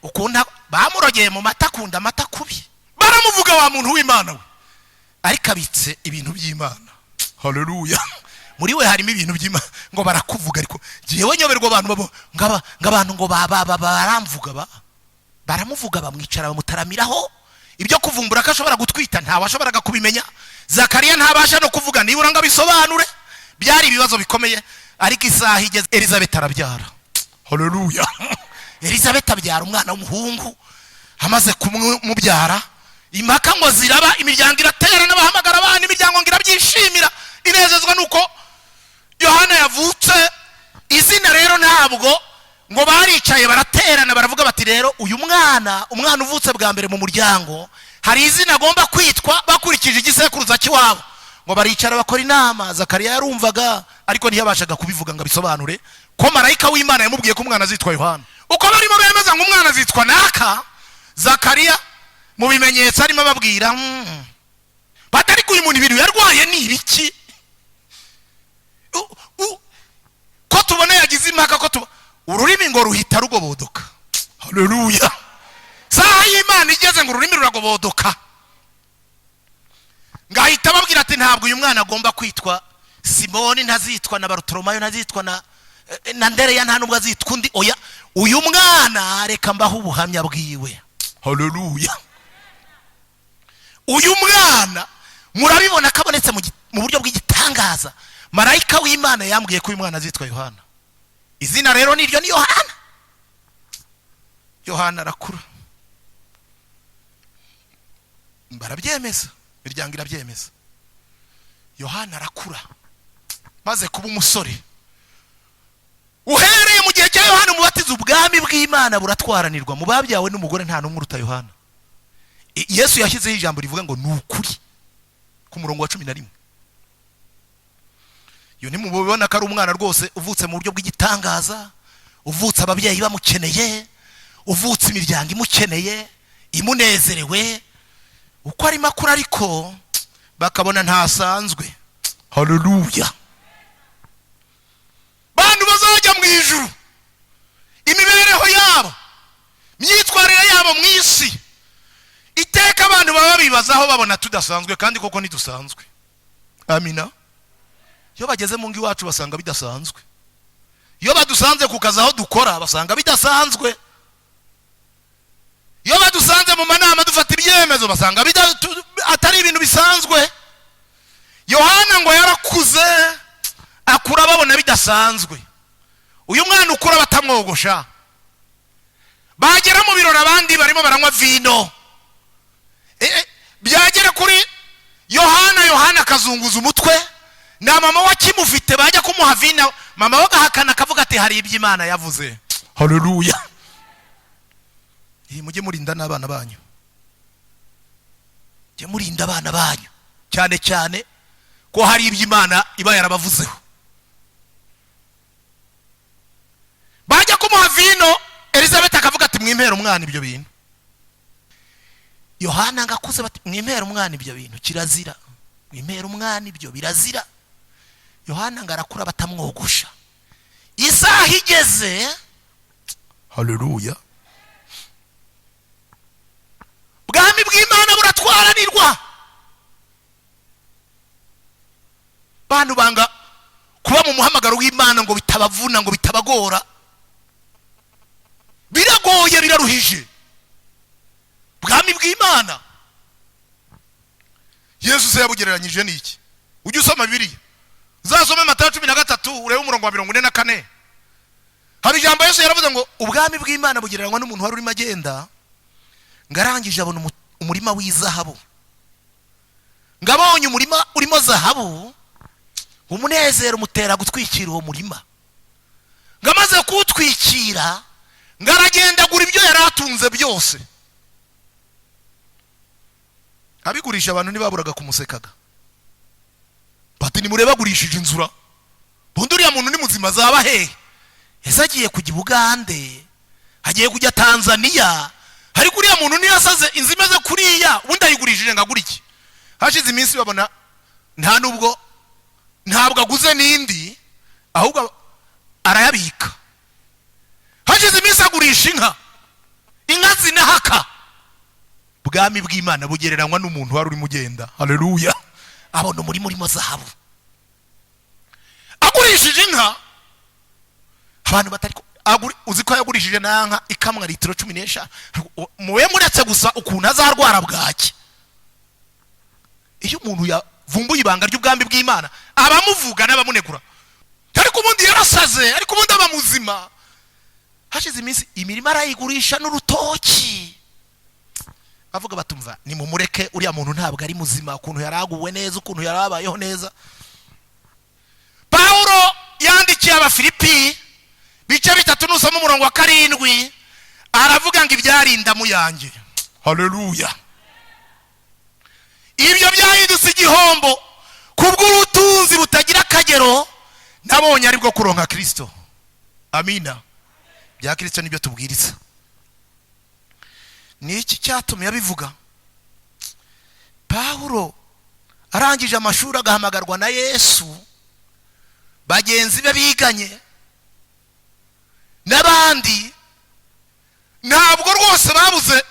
Ukunda bamurogeye mu mata kunda amata kubi baramuvuga wa muntu w'Imana we ariko abitse ibintu by'Imana. Haleluya. Muri we harimo ibintu by'Imana ngo barakuvuga ariko jewe nyoberwa abantu babo ngabantu ngo baramvuga baramuvuga bamwicara bamutaramiraho. Ibyo kuvumbura ko ashobora gutwita nta washoboraga kubimenya. Zakariya ntabasha no kuvuga nibura ngo bisobanure. Byari ibibazo bikomeye ariko isaha igeze Elizabeth arabyara. Haleluya. Elizabeth abyara umwana w'umuhungu. Amaze kumubyara impaka ngo ziraba imiryango iraterana bahamagara abana imiryango ngira byishimira inezezwa nuko Yohana yavutse. Izina rero ntabwo ngo baricaye baraterana baravuga bati rero uyu umwana uvutse bwa mbere mu muryango hari izina agomba kwitwa bakurikije igisekuruza cy'iwabo. Ngo baricara bakora inama. Zakariya yarumvaga ariko ntiyabashaga kubivuga ngo bisobanure ko marayika w'Imana yamubwiye ko umwana azitwa Yohana. Uko barimo bemeza ngo umwana azitwa naka, Zakariya mu bimenyetso arimo babwira batari ko uyu muntu ibintu yarwaye ni ibiki ko tubona yagize impaka ko ururimi ngo ruhita rugobodoka. Haleluya. Saha y'Imana igeze ngo ururimi ruragobodoka. Ngahita babwira ati ntabwo uyu mwana agomba kwitwa Simoni, ntazitwa na Barutolomayo, ntazitwa na Ndereya, nta nubwo azitwa undi. Oya, uyu mwana reka mbaho ubuhamya bwiwe. Haleluya. Uyu mwana murabibona kabonetse mu buryo bw'igitangaza. Marayika w'Imana yambwiye ko uyu mwana azitwa Yohana. Izina rero niryo ni Yohana. Yohana arakura. Barabyemeza, imiryango irabyemeza. Yohana arakura maze kuba umusore. Uhereye mu gihe cya Yohana umubatiza ubwami bw'Imana buratwaranirwa. Mu babyawe n'umugore nta numwe uruta Yohana. Yesu yashyizeho ijambo rivuga ngo nukuri ku murongo wa 11. Yo ni mubibona ko ari umwana rwose uvutse mu buryo bw'igitangaza, uvutse ababyeyi bamukeneye, uvutse imiryango imukeneye, imunezerewe. Uko ari makuru ariko bakabona ntasanzwe. Haleluya. Bantu bazajya mu ijuru imibereho yabo, myitwarire yabo mu isi iteka abantu baba bibazaho babona tudasanzwe kandi koko ntidusanzwe. Amina. Iyo bageze mu ngo iwacu basanga bidasanzwe. Iyo badusanze ku kazi aho dukora basanga bidasanzwe. Iyo badusanze mu manama dufata ibyemezo basanga atari ibintu bisanzwe. Yohana ngo yarakuze akura babona bidasanzwe. Uyu mwana ukura batamwogosha. Bagera mu birori abandi barimo baranywa vino. Byagera kuri Yohana akazunguza umutwe. Na mama wa kimufite bajya kumuha vino, mama we gahakana akavuga ati hari iby'Imana yavuze. Haleluya. Mujye murinda n'abana banyu. Mujye murinda abana banyu cyane cyane ko hari iby'Imana iba yarabavuzeho. Bajya kumuha vino, Elizabeth akavuga ati mwimpera umwana ibyo bintu. Yohana ngakuze bati mwimpera umwana ibyo bintu kirazira. Mwimpera umwana ibyo birazira. Yohana ngarakura batamwogosha. Isaha igeze. Haleluya. Ubwami bw'Imana buratwaranirwa. Bantu banga kuba mu muhamagaro w'Imana ngo bitabavuna ngo bitabagora. Biragoye biraruhije. Ubwami bw'Imana Yesu yabugereranyije n'iki? Ujye usoma Bibiliya. Uzasome Matayo 13 urebe umurongo wa 44. Hari ijambo Yesu yaravuze ngo ubwami bw'Imana bugereranywa n'umuntu wari urimo agenda ngarangije abona umurima w'izahabu. Ngabonye umurima urimo zahabu, umunezero mutera gutwikira uwo murima. Ngamaze kutwikira ngaragenda gura ibyo yaratunze byose. Abigurisha abantu ntibaburaga kumusekaga. Bati nimureba agurishije inzura. Bundi uriya muntu ni muzima zaba hehe? Ese agiye kujya Bugande, agiye kujya Tanzania. Ariko uriya muntu ni yasaze inzu imeze kuriya, ubundi ayigurishije ngagura iki? Hashize iminsi babona ntabwo aguze n'indi, ahubwo arayabika. Hashize iminsi agurisha inka zinahaka. Ubwami bw'Imana bugereranywa n'umuntu wari urimo ugenda. Haleluya. Abona umurimo urimo zahabu. Agurishije inka. Abantu batari uzi ko yagurishije nanka ikamwa litiro 10. Muwe muretse gusa ukuntu azarwara bwaki. Iyo umuntu yavumbuye ibanga ry'ubwami bw'Imana abamuvuga n'abamunegura. Ariko ubundi yarasaze, ariko ubundi aba muzima. Hashize iminsi imirima arayigurisha n'urutoki. Bavuga batumva ni mumureke uriya muntu ntabwo ari muzima, ukuntu yaraguwe neza, ukuntu yarabayeho neza. Paulo yandikiye Abafilipi bice 3 n'usoma umurongo wa 7 aravuga ngo ibyarinda mu yanjye. Haleluya. Ibyo byahindutse igihombo kubw'urutunzi butagira akagero nabonye ari bwo kuronka Kristo. Amina. Bya Kristo nibyo tubwiriza. Ni iki cyatumye abivuga? Paulo arangije amashuri agahamagarwa na Yesu, bagenzi be biganye n'abandi ntabwo rwose babuze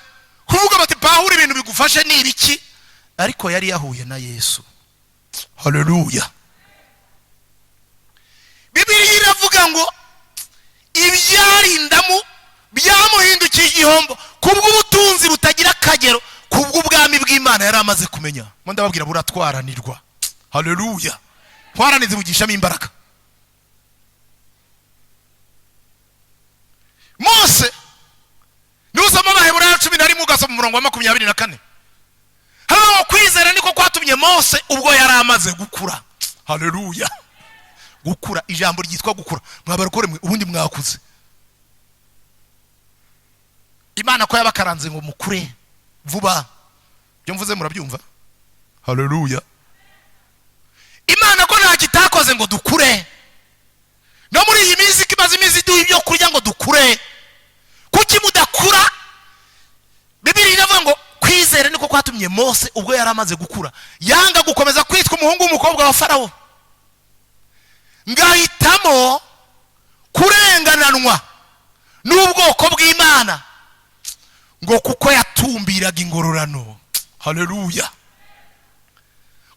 kuvuga bati Paulo ibintu bigufashe ni ibiki, ariko yari yahuye na Yesu. Haleluya. Bibiliya iravuga ngo ibyarindamu byamuhindukiye igihombo kubw'ubutunzi butagira akagero kubw'ubwami bw'Imana yari amaze kumenya. Mo ndababwira buratwaranirwa. Haleluya. Twaranize bugishamo imbaraga. Mose nusoma Abaheburayo 11 ugasoma umurongo wa 24. Hano kwizera niko kwatumye Mose ubwo yari amaze gukura. Haleluya. Gukura, ijambo ryitwa gukura. Mwabarokore ubundi mwakuze. Imana ko yabakaranze ngo mukure vuba. Byo mvuze murabyumva? Haleluya. Imana ko nta kitakoze ngo dukure. No muri iyi minsi kimaze imizi duha ibyo kurya ngo dukure. Kuki mudakura? Bibiliya iravuga ngo kwizera niko kwatumye Mose ubwo yari amaze gukura yanga gukomeza kwitwa umuhungu w'umukobwa wa Farawo, ngahitamo kurengananwa n'ubwoko bw'Imana ngo kuko yatumbiraga ingororano. Haleluya.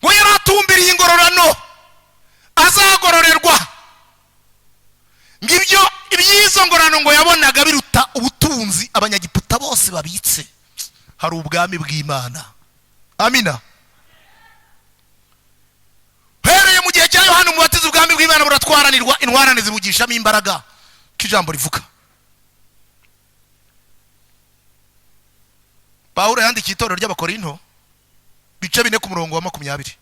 Ngo yaratumbiriye ingororano azagororerwa. Ngibyo ibyizo ngororano ngo yabonaga biruta ubutunzi abanyagiputa bose babitse. Hari ubwami bw'Imana. Amina. Hereye mu gihe cya Yohana umubatiza ubwami bw'Imana buratwaranirwa, intwarane zibugishamo imbaraga k'ijambo rivuga. Pawulo yandikiye itorero ry'Abakorinto bice 4 ku murongo wa 20.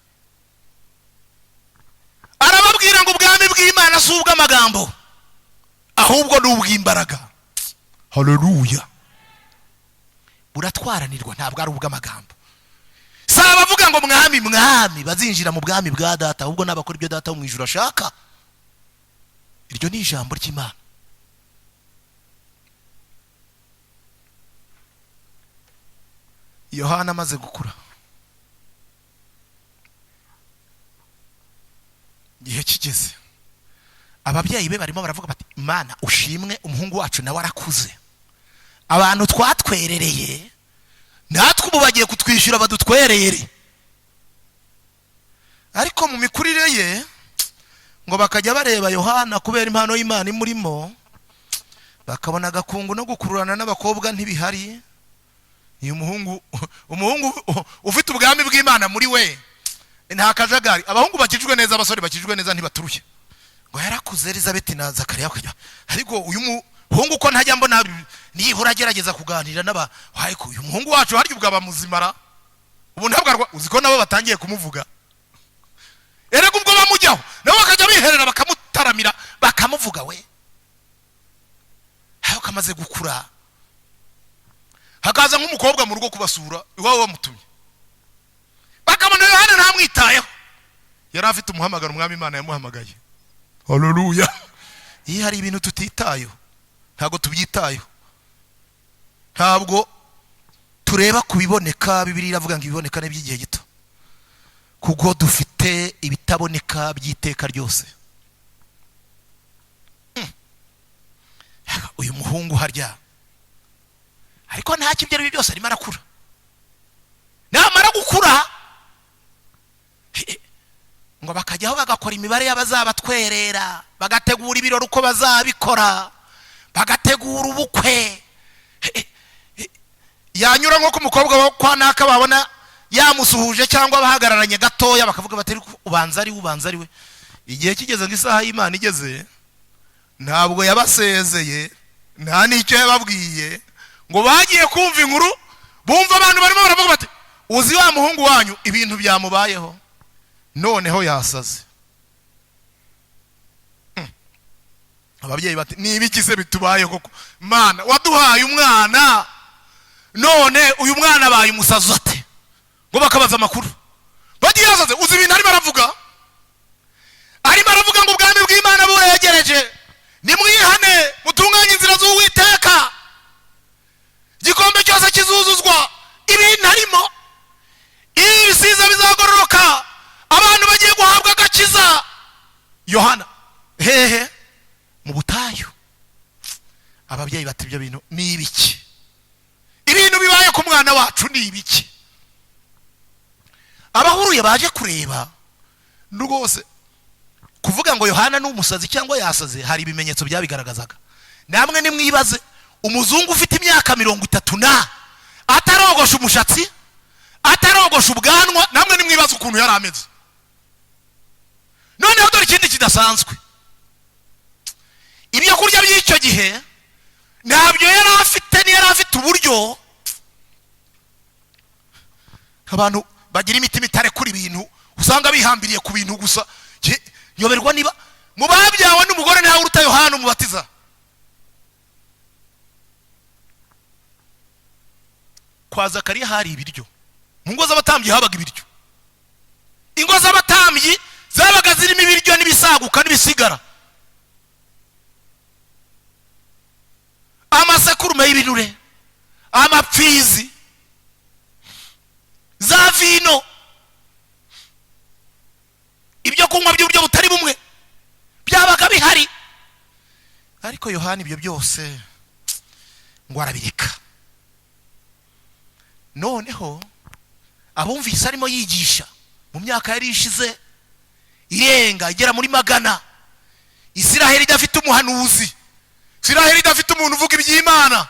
Arababwira ngo ubwami bw'Imana si ubw'amagambo ahubwo ni ubw'imbaraga. Haleluya. Buratwaranirwa ntabwo ari ubw'amagambo. Saba bavuga ngo mwami mwami bazinjira mu bwami bwa data ahubwo nabakora ibyo data wo mu ijuru ashaka. Iryo ni ijambo ry'Imana. Yohana amaze gukura, gihe kigeze, ababyeyi be barimo baravuga bati Imana ushimwe, umuhungu wacu nawe arakuze, abantu twatwerereye natwe ubu bagiye kutwishyura badutwerere. Ariko mu mikurire ye ngo bakajya bareba Yohana kubera impano y'Imana imurimo, bakabona agakungu no gukururana n'abakobwa ntibihari. Uyu umuhungu ufite ubwami bw'Imana muri we nta kajagari. Abahungu bakijwe neza, abasore bakijwe neza ntibaturuye. Ngo yarakuze Elizabeth na Zakariya kujya, ariko uyu muhungu ko ntajya mbona nihora agerageza kuganira n'aba. Ariko uyu muhungu wacu harya ubwaba muzimara ubu ntabwo uziko nabo batangiye kumuvuga. Erega ubwo bamujyaho nabo bakajya biherera bakamutaramira bakamuvuga we. Hayo kamaze gukura hakaza nk'umukobwa mu rugo kubasura iwawe wamutumye, bakabona Yohana ntamwitayeho. Yari afite umuhamagaro umwami Imana yamuhamagaye. Haleluya. Iyo hari ibintu tutitayeho ntabwo tubyitayeho, ntabwo tureba kubiboneka. Bibiliya iravuga ngo ibiboneka n'iby'igihe gito, kuko dufite ibitaboneka by'iteka ryose. Uyu muhungu harya ariko nta kibyo ari byose arimo arakura. Namara gukura ngo bakajyaho bagakora imibare y'abazabatwerera, bagategura ibirori uko bazabikora, bagategura ubukwe. Yanyura nko ku mukobwa wo kwa naka babona yamusuhuje cyangwa bahagararanye gatoya bakavuga batari ubanza ari we. Igihe kigeze ngo isaha y'Imana igeze, ntabwo yabasezeye, nta nicyo yababwiye, ngo bagiye kumva inkuru, bumva abantu barimo baravuga bati uzi wa muhungu wanyu ibintu byamubayeho noneho yasaze. Ababyeyi bati nibiki se bitubaye koko Mana waduhaye umwana none uyu mwana abaye umusazi ate? Ngo bakabaza amakuru bagiye yasaze. Uzi ibintu arimo aravuga ngo ubwami bw'Imana buregereje, nimwihane mutunganye inzira z'Uwiteka, igikombe cyose kizuzuzwa, ibintu harimo ibisiza bizagororoka, abantu bagiye guhabwa agakiza. Yohana hehe mu butayu. Ababyeyi bati ibyo bintu ni ibiki? Ibintu bibaye ku mwana wacu ni ibiki? Abahuruye baje kureba rwose kuvuga ngo Yohana ni umusazi cyangwa yasaze, hari ibimenyetso byabigaragazaga. Namwe nimwibaze, umuzungu ufite imyaka 30 atarogosha umushatsi, atarogosha ubwanwa, namwe nimwibaze ukuntu yari ameze. Noneho dore ikindi kidasanzwe, ibyo kurya by'icyo gihe ntabyo yari afite, ni yari afite uburyo abantu bagira imitima itare kuri ibintu, usanga bihambiriye ku bintu gusa. Nyoberwa niba mu babyawe n'umugore ntawe uruta Yohana umubatiza. Kwa Zakariya hari ibiryo, mu ngo z'abatambyi habaga ibiryo. Ingo z'abatambyi zabaga zirimo ibiryo n'ibisaguka n'ibisigara. Amasekurume y'ibinure, amapfizi, za vino, ibyo kunywa by'uburyo butari bumwe byabaga bihari. Ariko Yohana ibyo byose ngo arabireka. noneho abumvise arimo yigisha mu myaka yari ishize irenga igera muri 100, Isiraheli idafite umuhanuzi, Isiraheli idafite umuntu uvuga iby'Imana,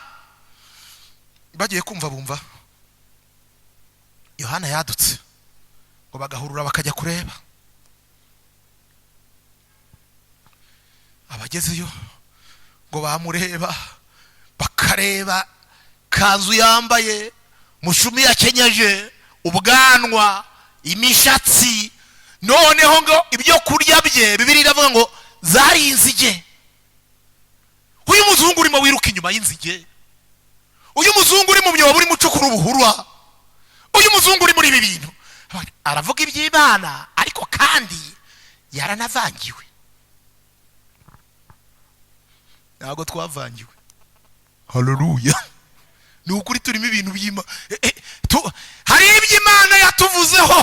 bagiye kumva bumva Yohana yadutse ngo bagahurura bakajya kureba. Abagezeyo ngo bamureba bakareba kanzu yambaye, mushumi yakenyeje, ubwanwa, imishatsi, noneho ngo ibyo kurya bye Bibiliya iravuga ngo zari inzige. Uyu muzungu urimo wiruka inyuma y'inzige, uyu muzungu uri mu myobo uri mucukura ubuhurwa, uyu muzungu uri muri ibi bintu aravuga iby'Imana ariko kandi yaranavangiwe. Ntabwo twavangiwe, haleluya. Ni ukuri turimo ibintu by'Imana. Hari iby'Imana yatuvuzeho,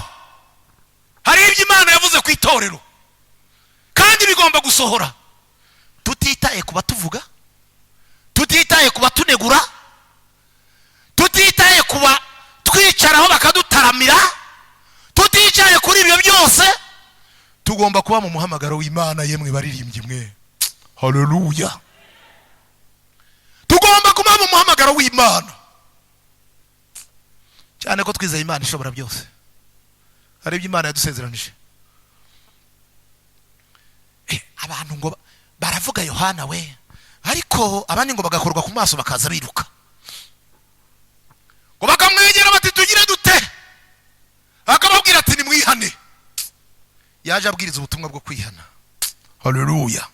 hari iby'Imana yavuze ku itorero kandi bigomba gusohora, tutitaye kuba tuvuga, tutitaye kuba tunegura, tutitaye kuba twicaraho bakadutaramira, tutitaye kuri ibyo byose. Tugomba kuba mu muhamagaro w'Imana. Yemwe baririmbye mwe, haleluya. Tugomba kuba mu muhamagaro w'Imana, cyane ko twizeye Imana ishobora byose. Hari ibyo Imana yadusezeranije. Abantu ngo baravuga Yohana we, ariko abandi ngo bagakorwa ku maso bakaza biruka, ngo bakamwegera bati tugire dute, akababwira ati nimwihane. Yaje abwiriza ubutumwa bwo kwihana, haleluya.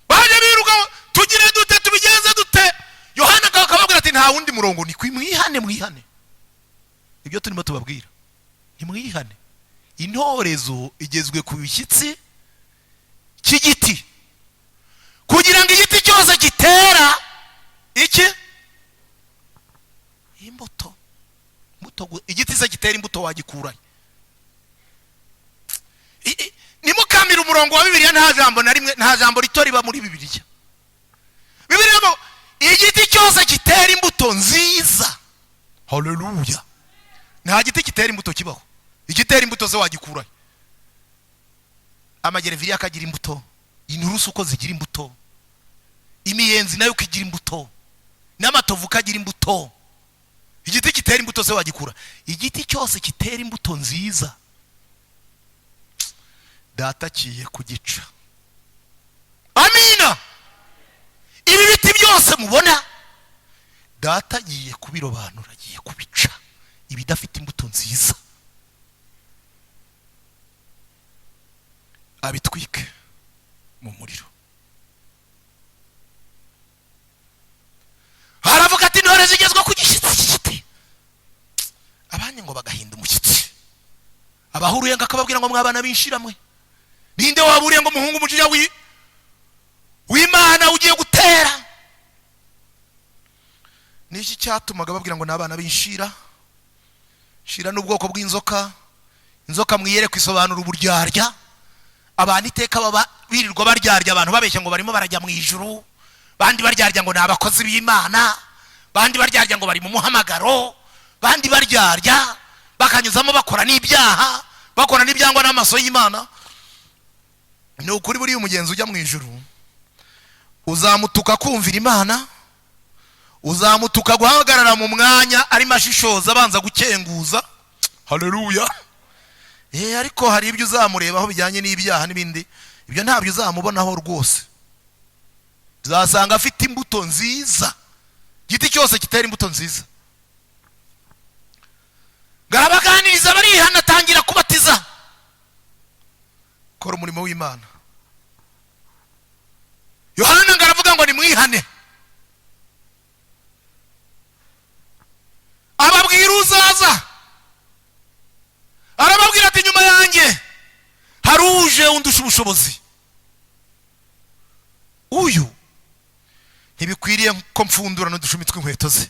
Baje biruka tugire dute, tubigenze dute. Yohana akababwira ati nta wundi murongo, ni kwimwihane, mwihane. Ibyo turimo tubabwira ni mwihane. Intorezo igezwe ku bishyitsi cy'igiti, kugira ngo igiti cyose gitera iki imbuto. Igiti se gitera imbuto wagikurahe? Nimukamira umurongo wa Bibiliya, nta jambo na rimwe, nta jambo rito riba muri Bibiliya. Bibiliya ngo igiti cyose gitera imbuto nziza, haleluya. Nta giti gitera imbuto kibaho. Igitera imbuto ze wagikurahe? Amagereveriya akagira imbuto, inturusu uko zigira imbuto, imiyenzi nayo ukigira imbuto, n'amatovu kagira imbuto. Igiti gitera imbuto ze wagikura? Igiti cyose gitera imbuto nziza Data kiye kugica. Amina. Ibi biti byose mubona Data agiye kubirobanura, agiye kubica ibidafite imbuto nziza, abitwike mu muriro. Haravuga ati intore zigezwa ku gishyitsi cy'igiti, abandi ngo bagahinda umushyitsi. Abahuruye ngo akababwira ngo mwabana b'inshiramwe, ninde waburiye ngo umuhungu umujinya w'Imana ugiye gutera? Niki cyatumaga babwira ngo nabana b'inshira? Shira n'ubwoko bw'inzoka. Inzoka mwiyere kwisobanura uburyarya. Abantu iteka baba birirwa baryarya, abantu babeshya ngo barimo barajya mu ijuru, bandi baryarya ngo nabakozi b'Imana, bandi baryarya ngo bari mu muhamagaro, bandi baryarya bakanyuzamo bakora n'ibyaha, bakora n'ibyangwa n'amaso y'Imana. Ni ukuri buri umugenzi ujya mu ijuru uzamutuka kumvira Imana, uzamutuka guhagarara mu mwanya ari mashishoza abanza gukenguza, haleluya. Ariko hari ibyo uzamurebaho bijyanye n'ibyaha n'ibindi, ibyo ntabyo uzamubonaho rwose. Uzasanga afite imbuto nziza. Giti cyose kitera imbuto nziza. Garabaganiriza barihana, atangira kubatiza. Kora umurimo w'Imana. Yohana ngaravuga ngo ni mwihane. Ababwira uzaza, arababwira ati nyuma yanjye hari uje undusha ubushobozi. Uyu ntibikwiriye ko mfundura n'udushumi tw'inkweto ze.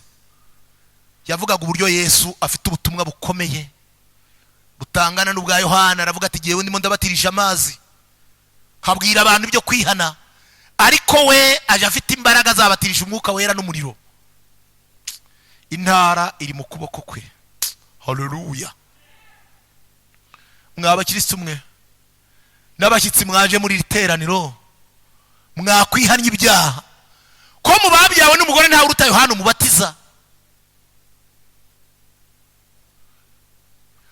Yavugaga uburyo Yesu afite ubutumwa bukomeye butangana n'ubwa Yohana. Aravuga ati gihe ndimo ndabatirisha amazi, habwira abantu ibyo kwihana, ariko we aje afite imbaraga zabatirisha umwuka wera n'umuriro. intara iri mu kuboko kwe. Haleluya. Mwabakirisitu mwe n'abashyitsi mwaje muri Materaniro, mwakwihannye ibyaha ko mu babyawe n'umugore ntawe uruta Yohana umubatiza.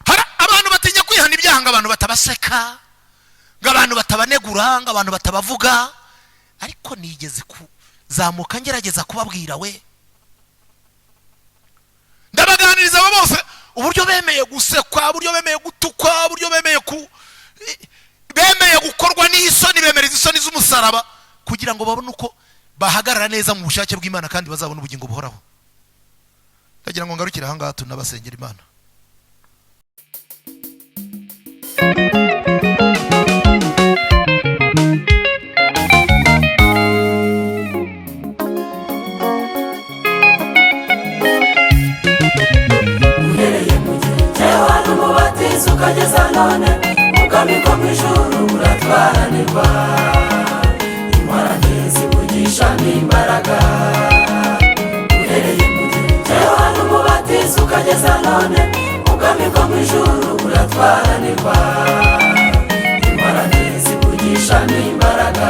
Hari abantu batinya kwihana ibyaha, ngo abantu batabaseka, ngo abantu batabanegura, ngo abantu batabavuga. Ariko nigeze kuzamuka ngerageza kubabwira we, ndabaganiriza abo bose uburyo bemeye gusekwa, uburyo bemeye gutukwa, uburyo bemeye gukorwa n'isoni, bemereza isoni z'umusaraba kugira ngo babone uko bahagarara neza mu bushake bw'Imana kandi bazabona ubugingo buhoraho. Ndagira ngo ngarukire aha ngaha tunabasengera Imana. Ukageza none ubwami bwo mw'ijuru buratwaranirwa, intwarane zivugisha n'imbaraga. Uhereye mu gihe cya Yohana umubatiza ukageza none ubwami bwo mw'ijuru buratwaranirwa, intwarane zivugisha n'imbaraga.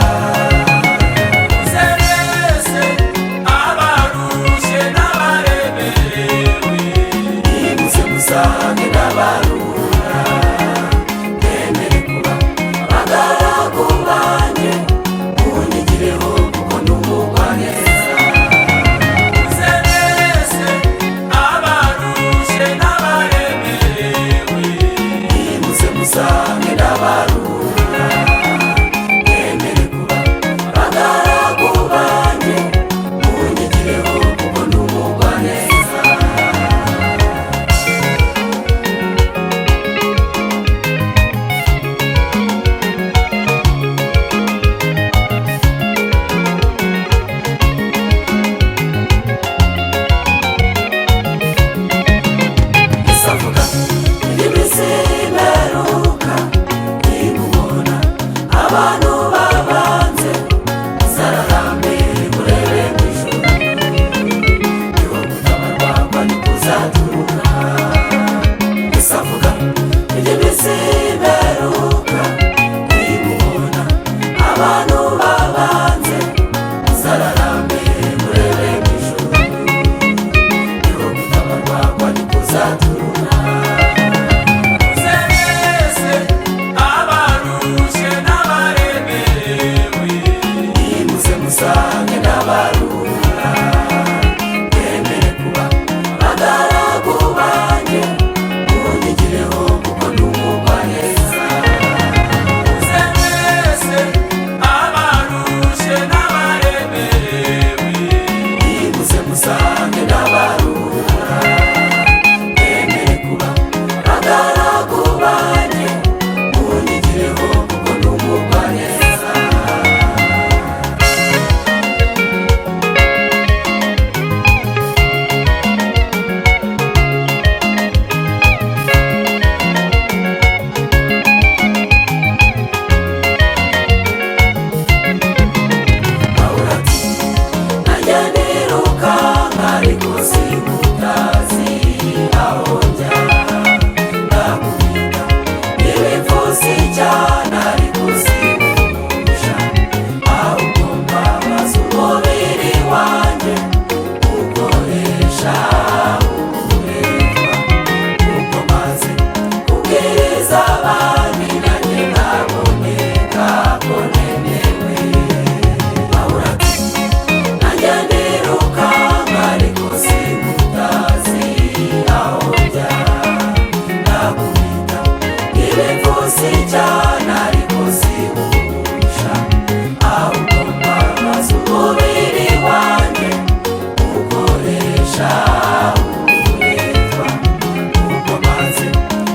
Uzerese abarushe n'abaremerewe, nimuze musange n'abarushye,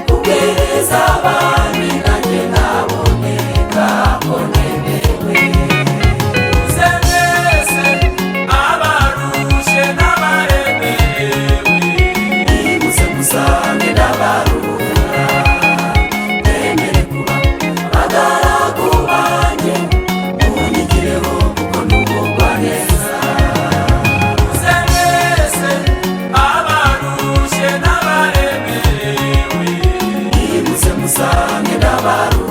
kubwiriza abandi musange ndabaru